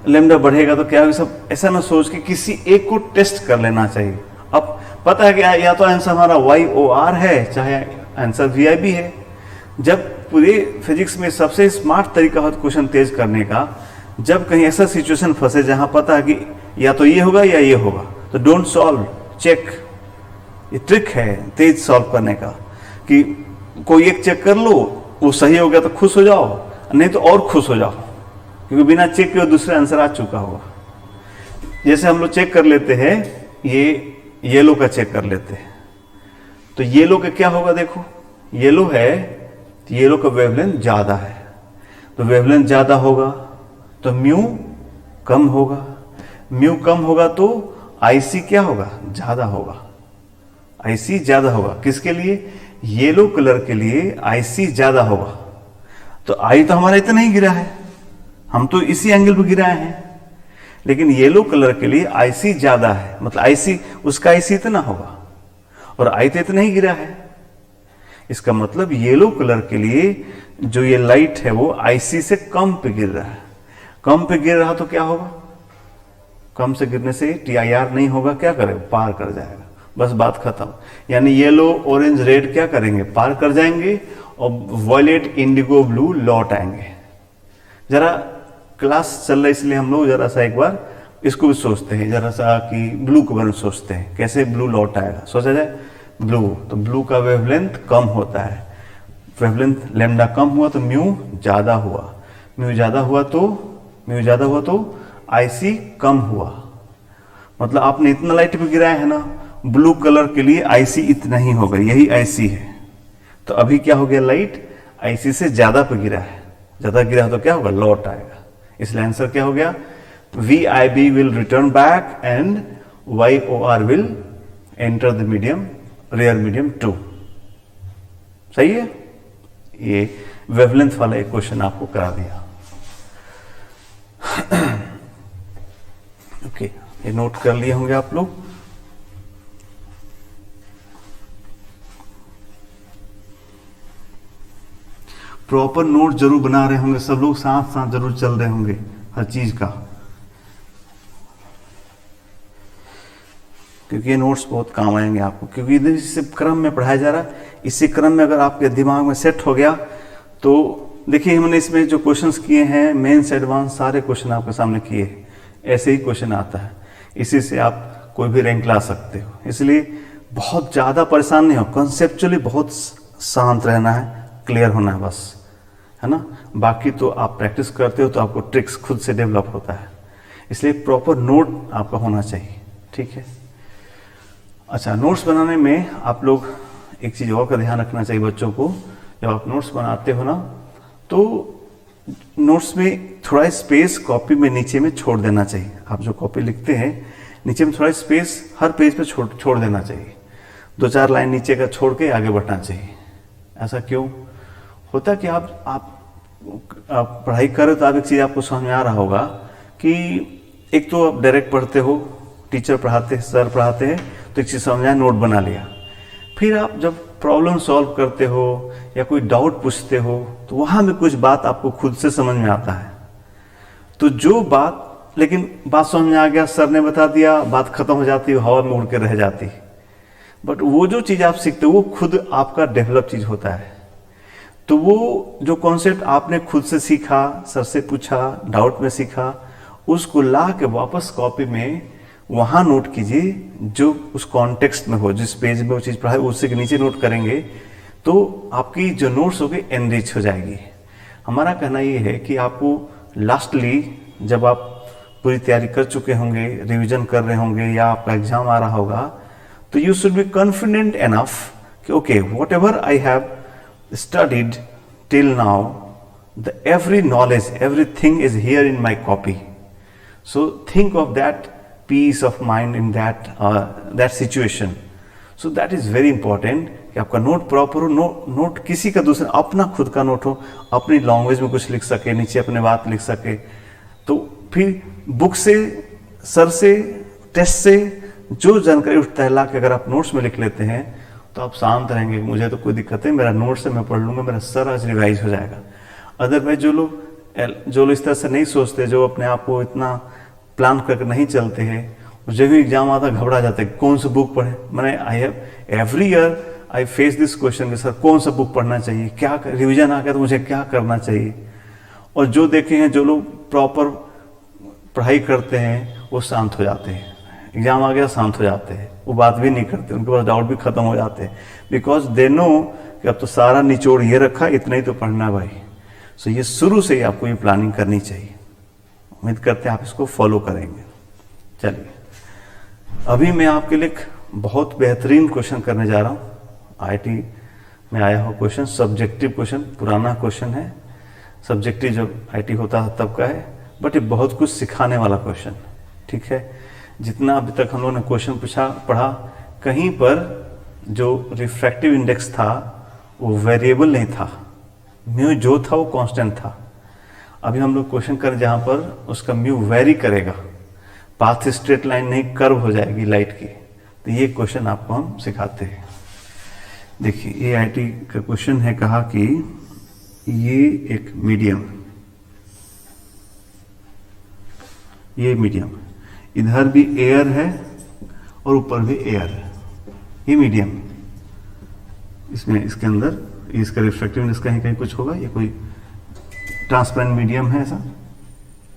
लेमडा बढ़ेगा तो क्या होगा, सब ऐसा ना सोच के किसी एक को टेस्ट कर लेना चाहिए। अब पता है कि या तो आंसर हमारा YOR है, चाहे आंसर VIB है। जब पूरे फिजिक्स में सबसे स्मार्ट तरीका हो क्वेश्चन तेज करने का, जब कहीं ऐसा सिचुएशन फंसे जहां पता है कि या तो ये होगा या ये होगा, तो डोंट सॉल्व, चेक। ये ट्रिक है तेज सॉल्व करने का, कि कोई एक चेक कर लो, वो सही हो गया तो खुश हो जाओ, नहीं तो और खुश हो जाओ, क्योंकि बिना चेक के दूसरा आंसर आ चुका होगा। जैसे हम लोग चेक कर लेते हैं, ये येलो का चेक कर लेते हैं, तो येलो का क्या होगा, देखो येलो है तो येलो का वेवलेंथ ज्यादा है, तो वेवलेंथ ज्यादा होगा तो म्यू कम होगा, म्यू कम होगा तो आईसी क्या होगा, ज्यादा होगा, आईसी ज्यादा होगा। किसके लिए, येलो कलर के लिए आईसी ज्यादा होगा। तो आई तो हमारा इतना ही गिरा है, हम तो इसी एंगल पर गिराए हैं, लेकिन येलो कलर के लिए आईसी ज्यादा है, मतलब आईसी उसका आईसी इतना होगा और आई तो इतना ही गिरा है। इसका मतलब येलो कलर के लिए जो ये लाइट है वो आईसी से कम पे गिर रहा है। कम पे गिर रहा तो क्या होगा, कम से गिरने से TIR नहीं होगा, क्या करेगा, पार कर जाएगा, बस बात खत्म। यानी येलो ऑरेंज रेड क्या करेंगे, पार कर जाएंगे, और वॉयलेट इंडिगो ब्लू लौट आएंगे। जरा क्लास चल रहा है इसलिए हम लोग जरा सा एक बार इसको भी सोचते हैं, जरा सा कि ब्लू के बारे में सोचते हैं, कैसे ब्लू लौट आएगा। सोचा जाए ब्लू, तो ब्लू का वेवलेंथ कम होता है, वेवलेंथ लेमडा कम हुआ तो म्यू ज्यादा हुआ, म्यू ज्यादा हुआ तो आईसी कम हुआ। मतलब आपने इतना लाइट पे गिराया है ना, ब्लू कलर के लिए आईसी इतना ही होगा, यही आईसी है। तो अभी क्या हो गया, लाइट आईसी से ज्यादा पे गिरा है, ज्यादा गिरा तो क्या होगा, लौट आएगा। इसलिए आंसर क्या हो गया, VIB will return back and YOR will enter the medium, rare medium 2। सही है, ये वेवलेंथ वाला एक क्वेश्चन आपको करा दिया। ओके, ये नोट कर लिए होंगे आप लोग। प्रॉपर नोट जरूर बना रहे होंगे सब लोग, साथ साथ जरूर चल रहे होंगे हर चीज का, क्योंकि ये नोट्स बहुत काम आएंगे आपको, क्योंकि इस क्रम में पढ़ाया जा रहा है। इसी क्रम में अगर आपके दिमाग में सेट हो गया तो देखिए, हमने इसमें जो क्वेश्चंस किए हैं मेन से एडवांस सारे क्वेश्चन आपके सामने किए, ऐसे ही क्वेश्चन आता है, इसी से आप कोई भी रैंक ला सकते हो। इसलिए बहुत ज्यादा परेशान नहीं हो, कॉन्सेप्चुअली बहुत शांत रहना है, क्लियर होना है बस, है ना। बाकी तो आप प्रैक्टिस करते हो तो आपको ट्रिक्स खुद से डेवलप होता है, इसलिए प्रॉपर नोट आपका होना चाहिए, ठीक है। अच्छा, नोट्स बनाने में आप लोग एक चीज और का ध्यान रखना चाहिए बच्चों को, जब आप नोट्स बनाते हो ना, तो नोट्स में थोड़ा स्पेस कॉपी में नीचे में छोड़ देना चाहिए। आप जो कॉपी लिखते हैं नीचे में थोड़ा स्पेस हर पेज पे छोड़ देना चाहिए, 2-4 लाइन नीचे का छोड़ के आगे बढ़ना चाहिए। ऐसा क्यों होता कि आप पढ़ाई कर रहे हो तो आप एक चीज आपको समझ में आ रहा होगा कि एक तो आप डायरेक्ट पढ़ते हो, टीचर पढ़ाते हैं, सर पढ़ाते हैं, तो एक चीज समझ आया, नोट बना लिया। फिर आप जब प्रॉब्लम सॉल्व करते हो या कोई डाउट पूछते हो तो वहां में कुछ बात आपको खुद से समझ में आता है, तो जो बात, लेकिन बात समझ में आ गया, सर ने बता दिया, बात खत्म हो जाती है, हवा में उड़ के रह जाती है। बट वो जो चीज आप सीखते हो वो खुद आपका डेवलप चीज होता है। तो वो जो कॉन्सेप्ट आपने खुद से सीखा, सर से पूछा, डाउट में सीखा, उसको ला के वापस कॉपी में वहां नोट कीजिए, जो उस कॉन्टेक्स्ट में हो, जिस पेज में वो चीज पढ़ाई उससे के नीचे नोट करेंगे, तो आपकी जो नोट्स होगी एनरिच हो जाएगी। हमारा कहना ये है कि आपको लास्टली जब आप पूरी तैयारी कर चुके होंगे, रिवीजन कर रहे होंगे या आपका एग्जाम आ रहा होगा, तो you should be confident enough कि okay, whatever I have studied till now, the every knowledge, everything is here in my copy. So think of that peace of mind in that situation. So that is very important कि आपका note proper हो, note किसी का दूसरा, अपना खुद का note हो, अपनी लैंग्वेज में कुछ लिख सके, नीचे अपने बात लिख सके। तो फिर बुक से, सर से, टेस्ट से जो जानकारी उठता है ला के अगर आप नोट्स में लिख लेते हैं तो आप शांत रहेंगे, मुझे तो कोई दिक्कत है, मेरा नोट्स से मैं पढ़ लूंगा, मेरा सर आज रिवाइज हो जाएगा। अदरवाइज जो लोग इस तरह से नहीं सोचते, जो अपने आप को इतना प्लान करके नहीं चलते हैं, जब भी एग्जाम आता घबरा जाते हैं, कौन सा बुक पढ़े। मैंने I have every year I face this question कि सर कौन सा बुक पढ़ना चाहिए, क्या रिवीजन आ गया तो मुझे क्या करना चाहिए। और जो देखे हैं, जो लोग प्रॉपर पढ़ाई करते हैं वो शांत हो जाते हैं, एग्जाम आ गया शांत हो जाते हैं, वो बात भी नहीं करते, उनके पास डाउट भी खत्म हो जाते हैं, बिकॉज दे नो कि अब तो सारा निचोड़ ये रखा, इतना ही तो पढ़ना है भाई। सो ये शुरू से ही आपको ये प्लानिंग करनी चाहिए। उम्मीद करते हैं आप इसको फॉलो करेंगे। चलिए, अभी मैं आपके लिए बहुत बेहतरीन क्वेश्चन करने जा रहा हूँ। आईआईटी में आया हो क्वेश्चन, सब्जेक्टिव क्वेश्चन, पुराना क्वेश्चन है, सब्जेक्टिव जब आईआईटी होता है तब का है, बट ये बहुत कुछ सिखाने वाला क्वेश्चन, ठीक है। जितना अभी तक हम लोगों ने क्वेश्चन पढ़ा, कहीं पर जो रिफ्रैक्टिव इंडेक्स था वो वेरिएबल नहीं था, म्यू जो था वो कांस्टेंट था। अभी हम लोग क्वेश्चन कर जहाँ पर उसका म्यू वेरी करेगा, पाथ स्ट्रेट लाइन नहीं कर्व हो जाएगी लाइट की। तो ये क्वेश्चन आपको हम सिखाते हैं। देखिए, ये आईआईटी का क्वेश्चन है, कहा कि ये एक मीडियम, ये मीडियम, इधर भी एयर है और ऊपर भी एयर है, ये मीडियम, इसमें इसके अंदर इसका रिफ्रैक्टिव इंडेक्स कहीं कहीं कुछ होगा, ये कोई ट्रांसपेरेंट मीडियम है ऐसा,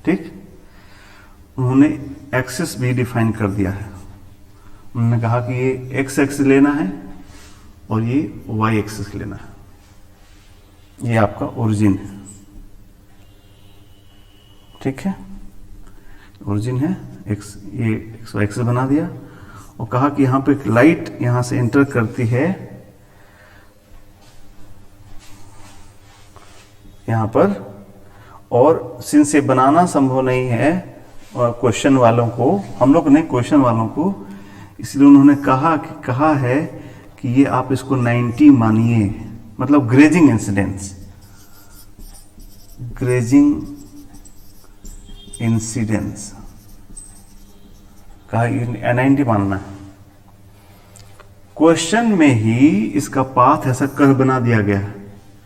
ठीक। उन्होंने एक्सिस भी डिफाइन कर दिया है। उन्होंने कहा कि ये एक्स एक्सिस लेना है और ये वाई एक्सिस लेना है। ये आपका ओरिजिन है, ठीक है, ओरिजिन है एक्स, ये एक्स वाई एक्सिस बना दिया। और कहा कि यहां पे एक लाइट यहां से एंटर करती है यहां पर, और सिंस ये बनाना संभव नहीं है और क्वेश्चन वालों को, हम लोग ने क्वेश्चन वालों को, इसलिए उन्होंने कहा है कि ये आप इसको 90 मानिए, मतलब ग्रेजिंग इंसिडेंस, ग्रेजिंग इंसिडेंस कहा 90 मानना है। क्वेश्चन में ही इसका पाथ ऐसा कर्व बना दिया गया है,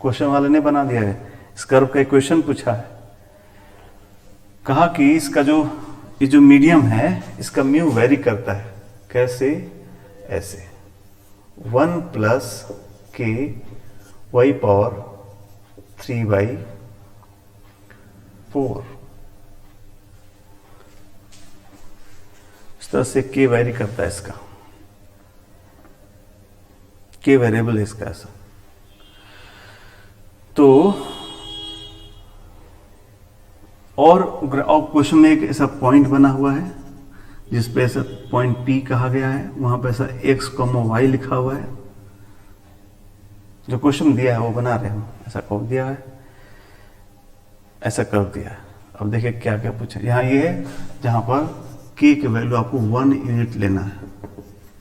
क्वेश्चन वाले ने बना दिया है, इस कर्व का क्वेश्चन पूछा है। कहा कि इसका ये जो मीडियम है इसका म्यू वेरी करता है, कैसे, ऐसे 1 प्लस के वाई पावर 3/4, इस तरह से के वेरी करता है, इसका के वेरिएबल है इसका ऐसा। तो और क्वेश्चन में एक ऐसा पॉइंट बना हुआ है जिसपे ऐसा पॉइंट पी कहा गया है, वहां पे ऐसा x, y लिखा हुआ है, जो क्वेश्चन दिया है वो बना रहे हम, ऐसा कर दिया है, ऐसा कर दिया है। अब देखिए क्या क्या पूछा, यहाँ ये है जहां पर k की वैल्यू आपको 1 यूनिट लेना है,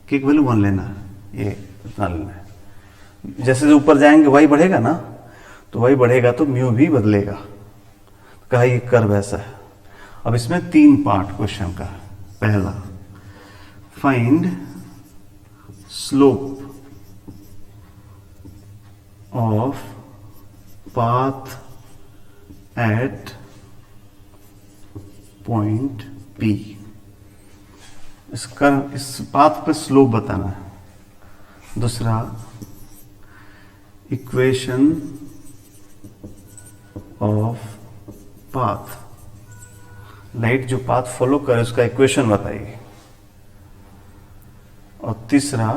k की वैल्यू 1 लेना है, ये इतना लेना है। जैसे ऊपर जाएंगे y बढ़ेगा ना, तो y बढ़ेगा तो म्यू भी बदलेगा। कहा ये कर्व ऐसा है। अब इसमें 3 पार्ट क्वेश्चन का। पहला, find slope of path at point P। इसका इस पाथ पे स्लोप बताना है। दूसरा, इक्वेशन ऑफ पाथ, लाइट जो पाथ फॉलो करे उसका इक्वेशन बताइए। और तीसरा,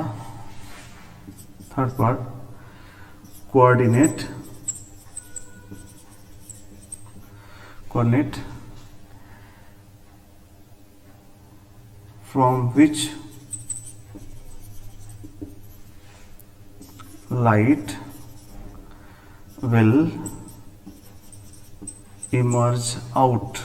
third part, coordinate from which light will emerge out।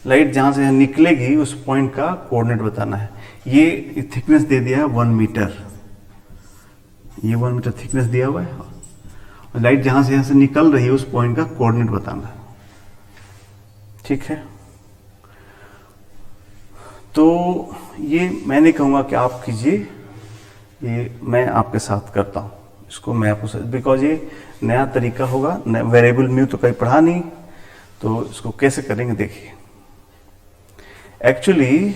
Light जहां से निकलेगी उस पॉइंट का कोऑर्डिनेट बताना है। ये थिकनेस दे दिया है 1 मीटर, ये 1 मीटर थिकनेस दिया हुआ है, और लाइट जहां से यहां से निकल रही है उस पॉइंट का कोऑर्डिनेट बताना है। ठीक है, तो ये मैं नहीं कहूँगा कि आप कीजिए, ये मैं आपके साथ करता हूँ, इसको मैं आपको, बिकॉज ये नया तरीका होगा, वेरिएबल म्यू तो कहीं पढ़ा नहीं, तो इसको कैसे करेंगे देखिए। एक्चुअली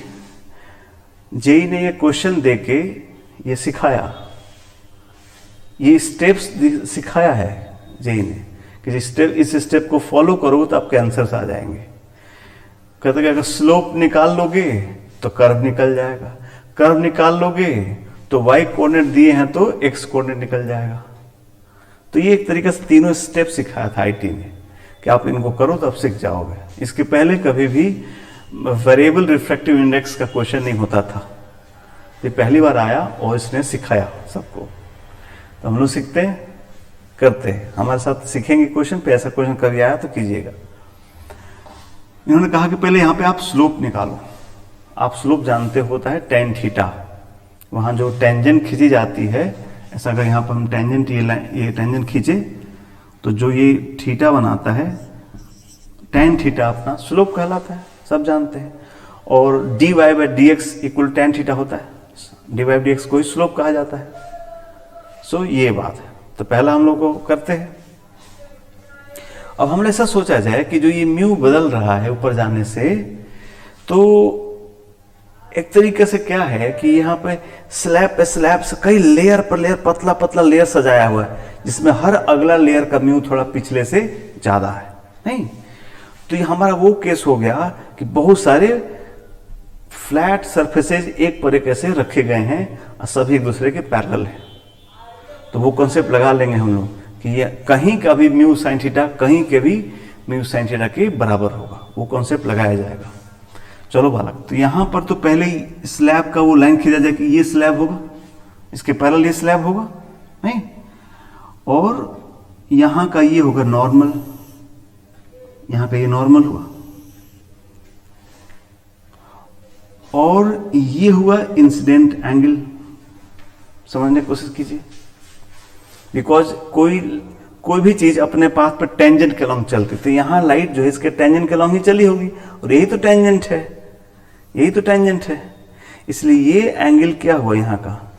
जेई ने ये क्वेश्चन देके ये सिखाया, ये स्टेप्स सिखाया है जेई ने कि इस स्टेप को फॉलो करोगे तो आपके आंसर्स आ जाएंगे। कहते कि अगर स्लोप निकाल लोगे तो कर्व निकल जाएगा, कर्व निकाल लोगे तो y कोऑर्डिनेट दिए हैं तो x कोऑर्डिनेट निकल जाएगा। तो ये एक तरीके से तीनों स्टेप सिखाया था आईटी ने कि आप इनको करो तो आप सीख जाओगे। इसके पहले कभी भी वेरिएबल रिफ्रैक्टिव इंडेक्स का क्वेश्चन नहीं होता था, ये पहली बार आया और इसने सिखाया सबको। तो हम लोग सीखते हैं, करते हैं, हमारे साथ सीखेंगे क्वेश्चन पे। ऐसा क्वेश्चन कभी आया तो कीजिएगा। इन्होंने कहा कि पहले यहाँ पे आप स्लोप निकालो। आप स्लोप जानते होता है टेन थीटा, वहाँ जो टेंजेंट खींची जाती है, ऐसा अगर यहाँ पर हम टेंजेंट ये टेंजेंट खींचे तो जो ये थीटा बनाता है, टेन थीटा अपना स्लोप कहलाता है, सब जानते हैं। और dy by d x equal tan theta होता है, डी बाई डी एक्स को ही स्लोप कहा जाता है। सो ये बात है। तो पहला हम लोग को करते हैं। अब हमने ऐसा सोचा जाए कि जो ये म्यू बदल रहा है ऊपर जाने से, तो एक तरीके से क्या है कि यहाँ पे स्लैब पे स्लैब से कई लेयर पर लेयर, पतला पतला लेयर सजाया हुआ है, जिसमें हर अगला लेयर का म्यू थोड़ा पिछले से ज्यादा है, नहीं? तो ये हमारा वो केस हो गया कि बहुत सारे फ्लैट सरफेसेज एक पर एक ऐसे रखे गए हैं और सभी एक दूसरे के पैरेलल हैं। तो वो कॉन्सेप्ट लगा लेंगे हम लोग कि ये कहीं का भी म्यू साइन थीटा कहीं के भी म्यू साइन थीटा के बराबर होगा, वो कॉन्सेप्ट लगाया जाएगा। चलो बालक, तो यहां पर तो पहले ही स्लैब का वो लाइन खींचा जाए कि ये स्लैब होगा, इसके पैरेलल ये स्लैब होगा, नहीं? और यहां का ये होगा नॉर्मल, यहां का ये नॉर्मल हुआ, और ये हुआ इंसिडेंट एंगल। समझने की कोशिश कीजिए, बिकॉज कोई भी चीज अपने पाथ पर टेंजेंट के लॉन्ग चलती, तो यहां लाइट जो है इसके टेंजेंट के लॉन्ग ही चली होगी, और यही तो टेंजेंट है, यही तो टेंजेंट है। इसलिए ये एंगल क्या हुआ, यहां का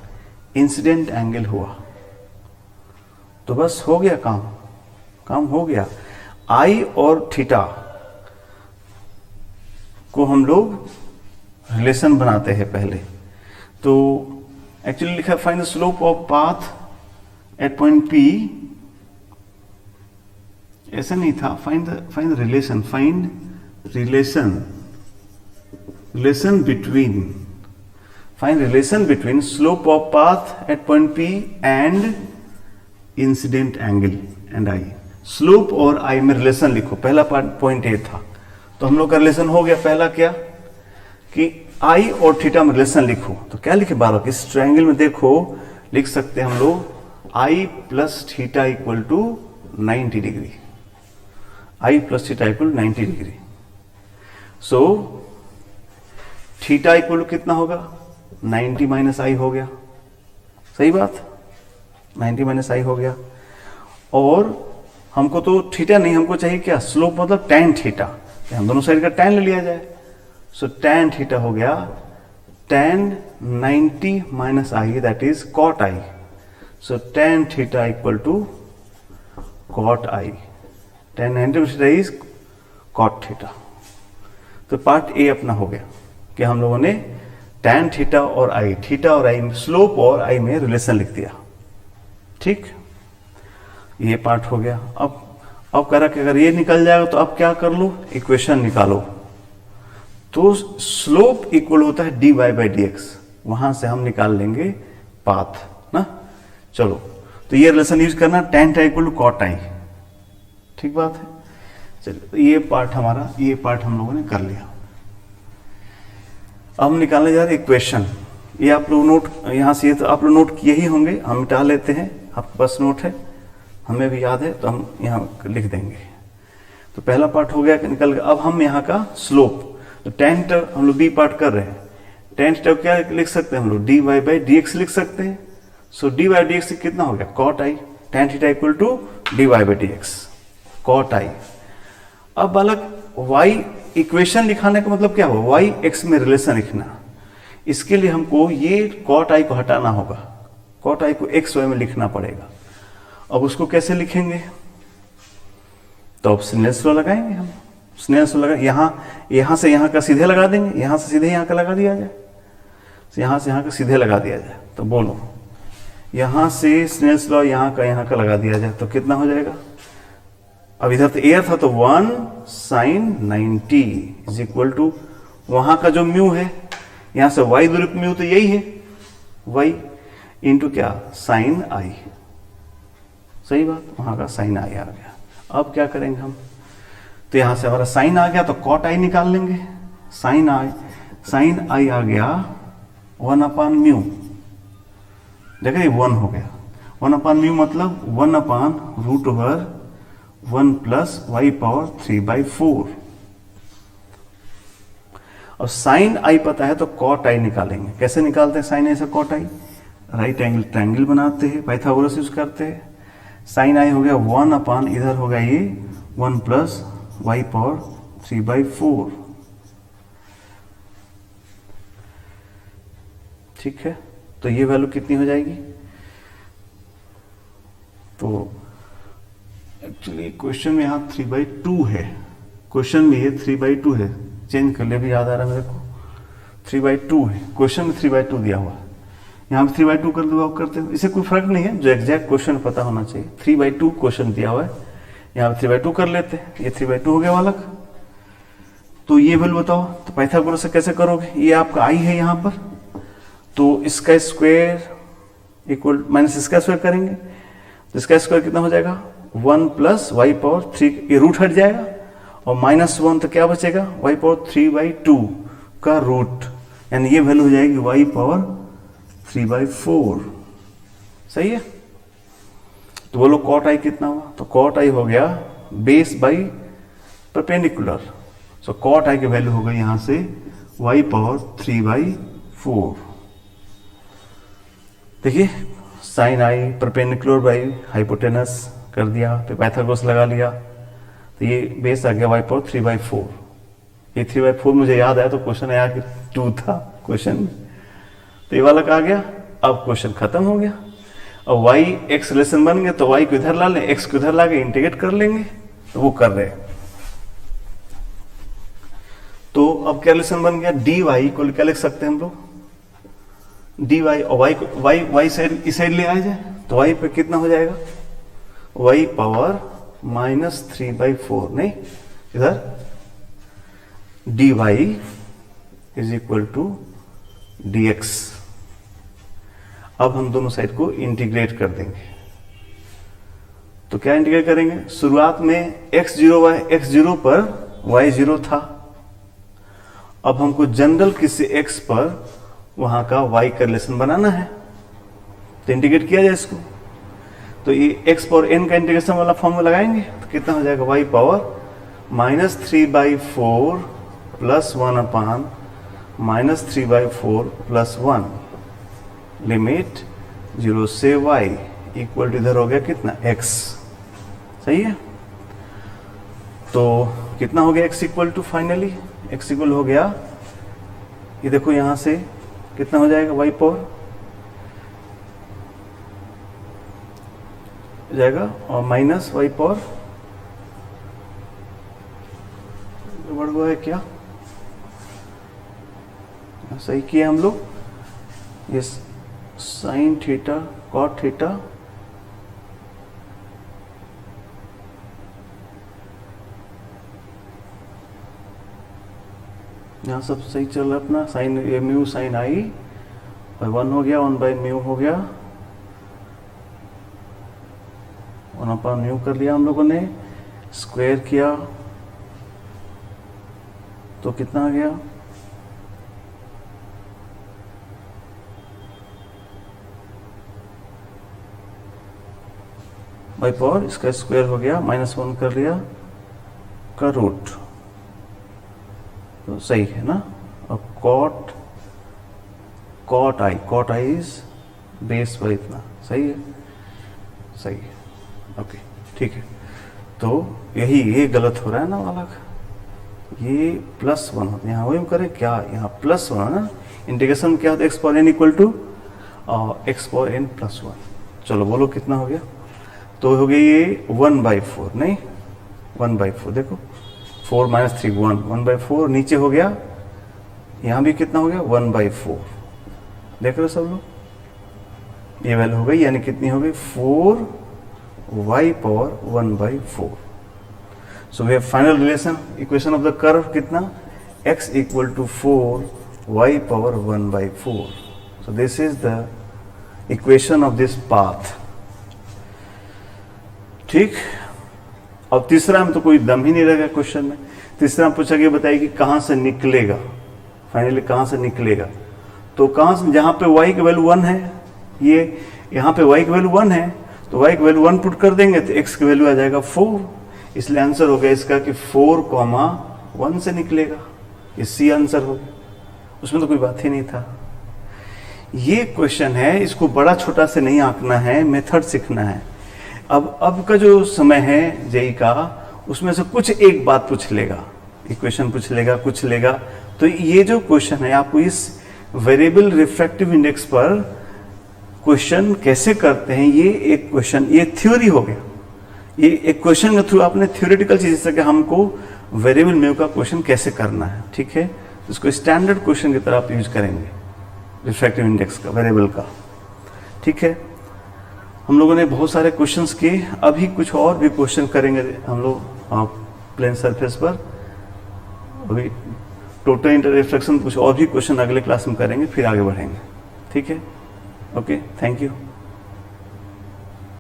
इंसिडेंट एंगल हुआ। तो बस हो गया काम हो गया। आई और थीटा को हम लोग रिलेशन बनाते हैं पहले। तो एक्चुअली लिखा है find the slope of path at point P, ऐसा नहीं था, find relation between slope of path at point P and incident angle and i. Slope और आई में रिलेशन लिखो, पहला पॉइंट ए था। तो हम लोग का रिलेशन हो गया। पहला क्या कि आई और थीटा में रिलेशन लिखो। तो क्या लिखे बालक, इस ट्रायंगल में देखो, लिख सकते हैं हम लोग I plus theta equal to 90 degree, I plus theta equal 90 degree. So theta equal कितना होगा, 90 माइनस आई हो गया, सही बात, 90 माइनस आई हो गया। और हमको तो थीटा नहीं, हमको चाहिए क्या, स्लोप मतलब tan थीटा, हम दोनों साइड का tan ले लिया जाए। सो tan थीटा हो गया tan 90 minus I, that is cot I. So tan theta equal to cot I, tan 90 theta is cot theta. तो पार्ट ए अपना हो गया कि हम लोगों ने टैन थीटा और आई, थीटा और आई, स्लोप और आई में रिलेशन लिख दिया। ठीक, ये पार्ट हो गया। अब कह रहा कि अगर ये निकल जाएगा तो अब क्या कर लो, इक्वेशन निकालो। तो स्लोप इक्वल होता है dy बाई डी एक्स, वहां से हम निकाल लेंगे पाथ ना। चलो, तो ये रिलेशन यूज करना, tan theta equal to cot I. ठीक बात है। चलिए, तो ये पार्ट हमारा, ये पार्ट हम लोगों ने कर लिया। अब हम निकालने जा रहे हैं इक्वेशन। ये आप लोग नोट, यहाँ से ये तो आप लोग नोट किए ही होंगे, हम मिटा लेते हैं, आपके पास नोट है, हमें भी याद है तो हम यहाँ लिख देंगे। तो पहला पार्ट हो गया कि निकल गया। अब हम यहाँ का स्लोप, तो tan थीटा हम लोग बी पार्ट कर रहे हैं, tan थीटा क्या लिख सकते हैं हम लोग, dy बाई डी एक्स लिख सकते हैं। So dy by d x कितना हो गया, cot I, tan theta equal to dy by d x, cot I. अब बालक y इक्वेशन लिखाने का मतलब क्या हुआ, y x में रिलेशन लिखना। इसके लिए हमको ये कॉट आई को हटाना होगा, कॉट आई को एक्स वाई में लिखना पड़ेगा। अब उसको कैसे लिखेंगे, तो अब स्नेल्स लॉ लगाएंगे हम। स्नेल्स लॉ लगा, यहाँ से यहाँ का सीधे लगा देंगे, यहाँ से सीधे यहाँ का लगा दिया जाए, यहाँ से यहाँ का सीधे लगा दिया जाए। तो बोलो, यहाँ से स्नेल्स लॉ यहाँ का लगा दिया जाए तो कितना हो जाएगा। अब इधर तो एयर था तो 1 sin 90 इज इक्वल टू वहां का जो म्यू है, यहां से y दूरी म्यू तो यही है, y इंटू क्या, साइन आई। सही बात, वहां का साइन आई आ गया। अब क्या करेंगे हम, तो यहां से हमारा साइन आ गया तो कॉट आई निकाल लेंगे। साइन आई आ गया 1 अपान म्यू, देख रहे 1 हो गया। 1 अपान म्यू मतलब 1 upon root over 1 plus y power 3/4। और साइन आई पता है तो कॉट आई निकालेंगे। कैसे निकालते हैं साइन आई से कॉट आई, राइट एंगल ट्रायंगल बनाते हैं, पाइथागोरस यूज करते हैं। साइन आई हो गया 1 अपान, इधर हो गया ये 1 प्लस वाई पावर 3/4। ठीक है, तो ये वैल्यू कितनी हो जाएगी, तो एक्चुअली क्वेश्चन में यहाँ 3/2 है, क्वेश्चन में ये 3/2 है, चेंज कर ले भी याद आ रहा है मेरे को, 3/2 है क्वेश्चन में, 3/2 दिया हुआ है, यहाँ पे 3/2 कर दो, आप करते हो, इससे कोई फर्क नहीं है, जो एग्जैक्ट क्वेश्चन पता होना चाहिए। 3/2 क्वेश्चन दिया हुआ है, यहाँ पे 3/2 कर लेते हैं, ये 3/2 हो गया बालक। तो ये वैल्यू बताओ, तो पाइथागोरस से कैसे करोगे, ये आपका आई है यहाँ पर, तो इसका स्क्वायर इक्वल माइनस इसका स्क्वायर करेंगे, तो इसका स्क्वायर कितना हो जाएगा, 1 प्लस वाई पावर 3, ये रूट हट जाएगा, और -1 तो क्या बचेगा, वाई पावर 3/2 का रूट, यानी ये वैल्यू हो जाएगी वाई पावर 3/4। सही है, तो बोलो कॉट आई कितना हुआ, तो कॉट आई हो गया base by perpendicular. So cot I की वैल्यू हो गई यहां से वाई पावर 3/4। देखिए sine I perpendicular by hypotenuse कर दिया, फिर पाइथागोरस लगा लिया, तो ये बेस आ गया वाई पावर 3/4। ये 3/4 मुझे याद आया तो क्वेश्चन आया कि 2 था क्वेश्चन में, तो ये वाला आ गया। अब क्वेश्चन खत्म हो गया। अब वाई एक्स रिलेशन बन गया, तो वाई को इधर ला लें, एक्स को इधर ला के इंटीग्रेट कर लेंगे, तो वो कर रहे हैं। तो अब क्या रिलेशन बन गया, डी वाई को क्या लिख सकते हैं हम लोग, डी वाई, और वाई को वाई साइड इस साइड ले आ जाए, तो वाई पे कितना हो जाएगा, वाई पावर -3/4, नहीं इधर D Y is equal to D X. अब हम दोनों साइड को इंटीग्रेट कर देंगे, तो क्या इंटीग्रेट करेंगे, शुरुआत में x0 पर y0 था, अब हमको जनरल किसी x पर वहां का y का रिलेशन बनाना है, तो इंटीग्रेट किया जाए इसको, तो ये x पावर n का इंटीग्रेशन वाला फॉर्म में लगाएंगे, तो कितना हो जाएगा, y पावर -3/4 प्लस 1 अपान -3/4 प्लस 1 लिमिट 0 से y इक्वल टू इधर हो गया कितना, x। सही है, तो कितना हो गया x equal to, finally x equal हो गया, ये देखो यहां से कितना हो जाएगा, y पावर जाएगा और माइनस वाई पावर गड़बड़ हुआ है क्या? सही किया हम लोग। ये साइन थीटा कॉट थीटा, यहाँ सब सही चल रहा है अपना। साइन म्यू साइन आई और 1 हो गया, 1 बाई म्यू हो गया, 1 अपॉन म्यू कर लिया हम लोगों ने, स्क्वायर किया तो कितना आ गया? बाई पावर, इसका स्क्वायर हो गया, -1 कर लिया का रूट, तो सही है ना। और कॉट आई इज बेस पर इतना, सही है, सही है, ओके ठीक है। तो ये गलत हो रहा है ना वाला, ये +1 होता है, यहाँ वही हम करें क्या, यहाँ +1 है ना, इंटीग्रेशन क्या होता है, x power n equal to x power n +1। चलो बोलो कितना हो गया? तो हो गया ये 1/4, नहीं 1/4, देखो 4 - 3 1, 1/4 नीचे हो गया, यहाँ भी कितना हो गया 1/4, देख रहे हो सब लोग, ये वैल्यू हो गई, यानी कितनी हो गई 4y power 1/4। So we have final relation equation of the curve कितना, x equal to 4y power 1/4। So this is the equation of this path. ठीक, अब तीसरा में तो कोई दम ही नहीं रहेगा क्वेश्चन में। तीसरा पूछा गया, बताइए कि कहां से निकलेगा, फाइनली कहां से निकलेगा। तो कहां से, जहां पे y की वैल्यू 1 है, ये यहाँ पे y की वैल्यू 1 है, तो y की वैल्यू 1 पुट कर देंगे तो x की वैल्यू आ जाएगा 4। इसलिए आंसर हो गया इसका कि 4,1 से निकलेगा। ये सी आंसर हो गया, उसमें तो कोई बात ही नहीं था। ये क्वेश्चन है, इसको बड़ा छोटा से नहीं आंकना है, मेथड सीखना है। अब का जो समय है जेई का, उसमें से कुछ एक बात पूछ लेगा, इक्वेशन पूछ लेगा, कुछ लेगा। तो ये जो क्वेश्चन है, आपको इस वेरिएबल रिफ्रैक्टिव इंडेक्स पर क्वेश्चन कैसे करते हैं, ये एक क्वेश्चन, ये थ्योरी हो गया। ये एक क्वेश्चन के थ्रू आपने थ्योरेटिकल चीज से कि हमको वेरिएबल म्यू का क्वेश्चन कैसे करना है, ठीक है। इसको स्टैंडर्ड क्वेश्चन की तरह आप यूज करेंगे, रिफ्रैक्टिव इंडेक्स का, वेरिएबल का, ठीक है। हम लोगों ने बहुत सारे क्वेश्चंस किए, अभी कुछ और भी क्वेश्चन करेंगे हम लोग प्लेन सरफेस पर। अभी टोटल इंटर रिफ्लेक्शन कुछ और भी क्वेश्चन अगले क्लास में करेंगे, फिर आगे बढ़ेंगे, ठीक है। Okay, thank you.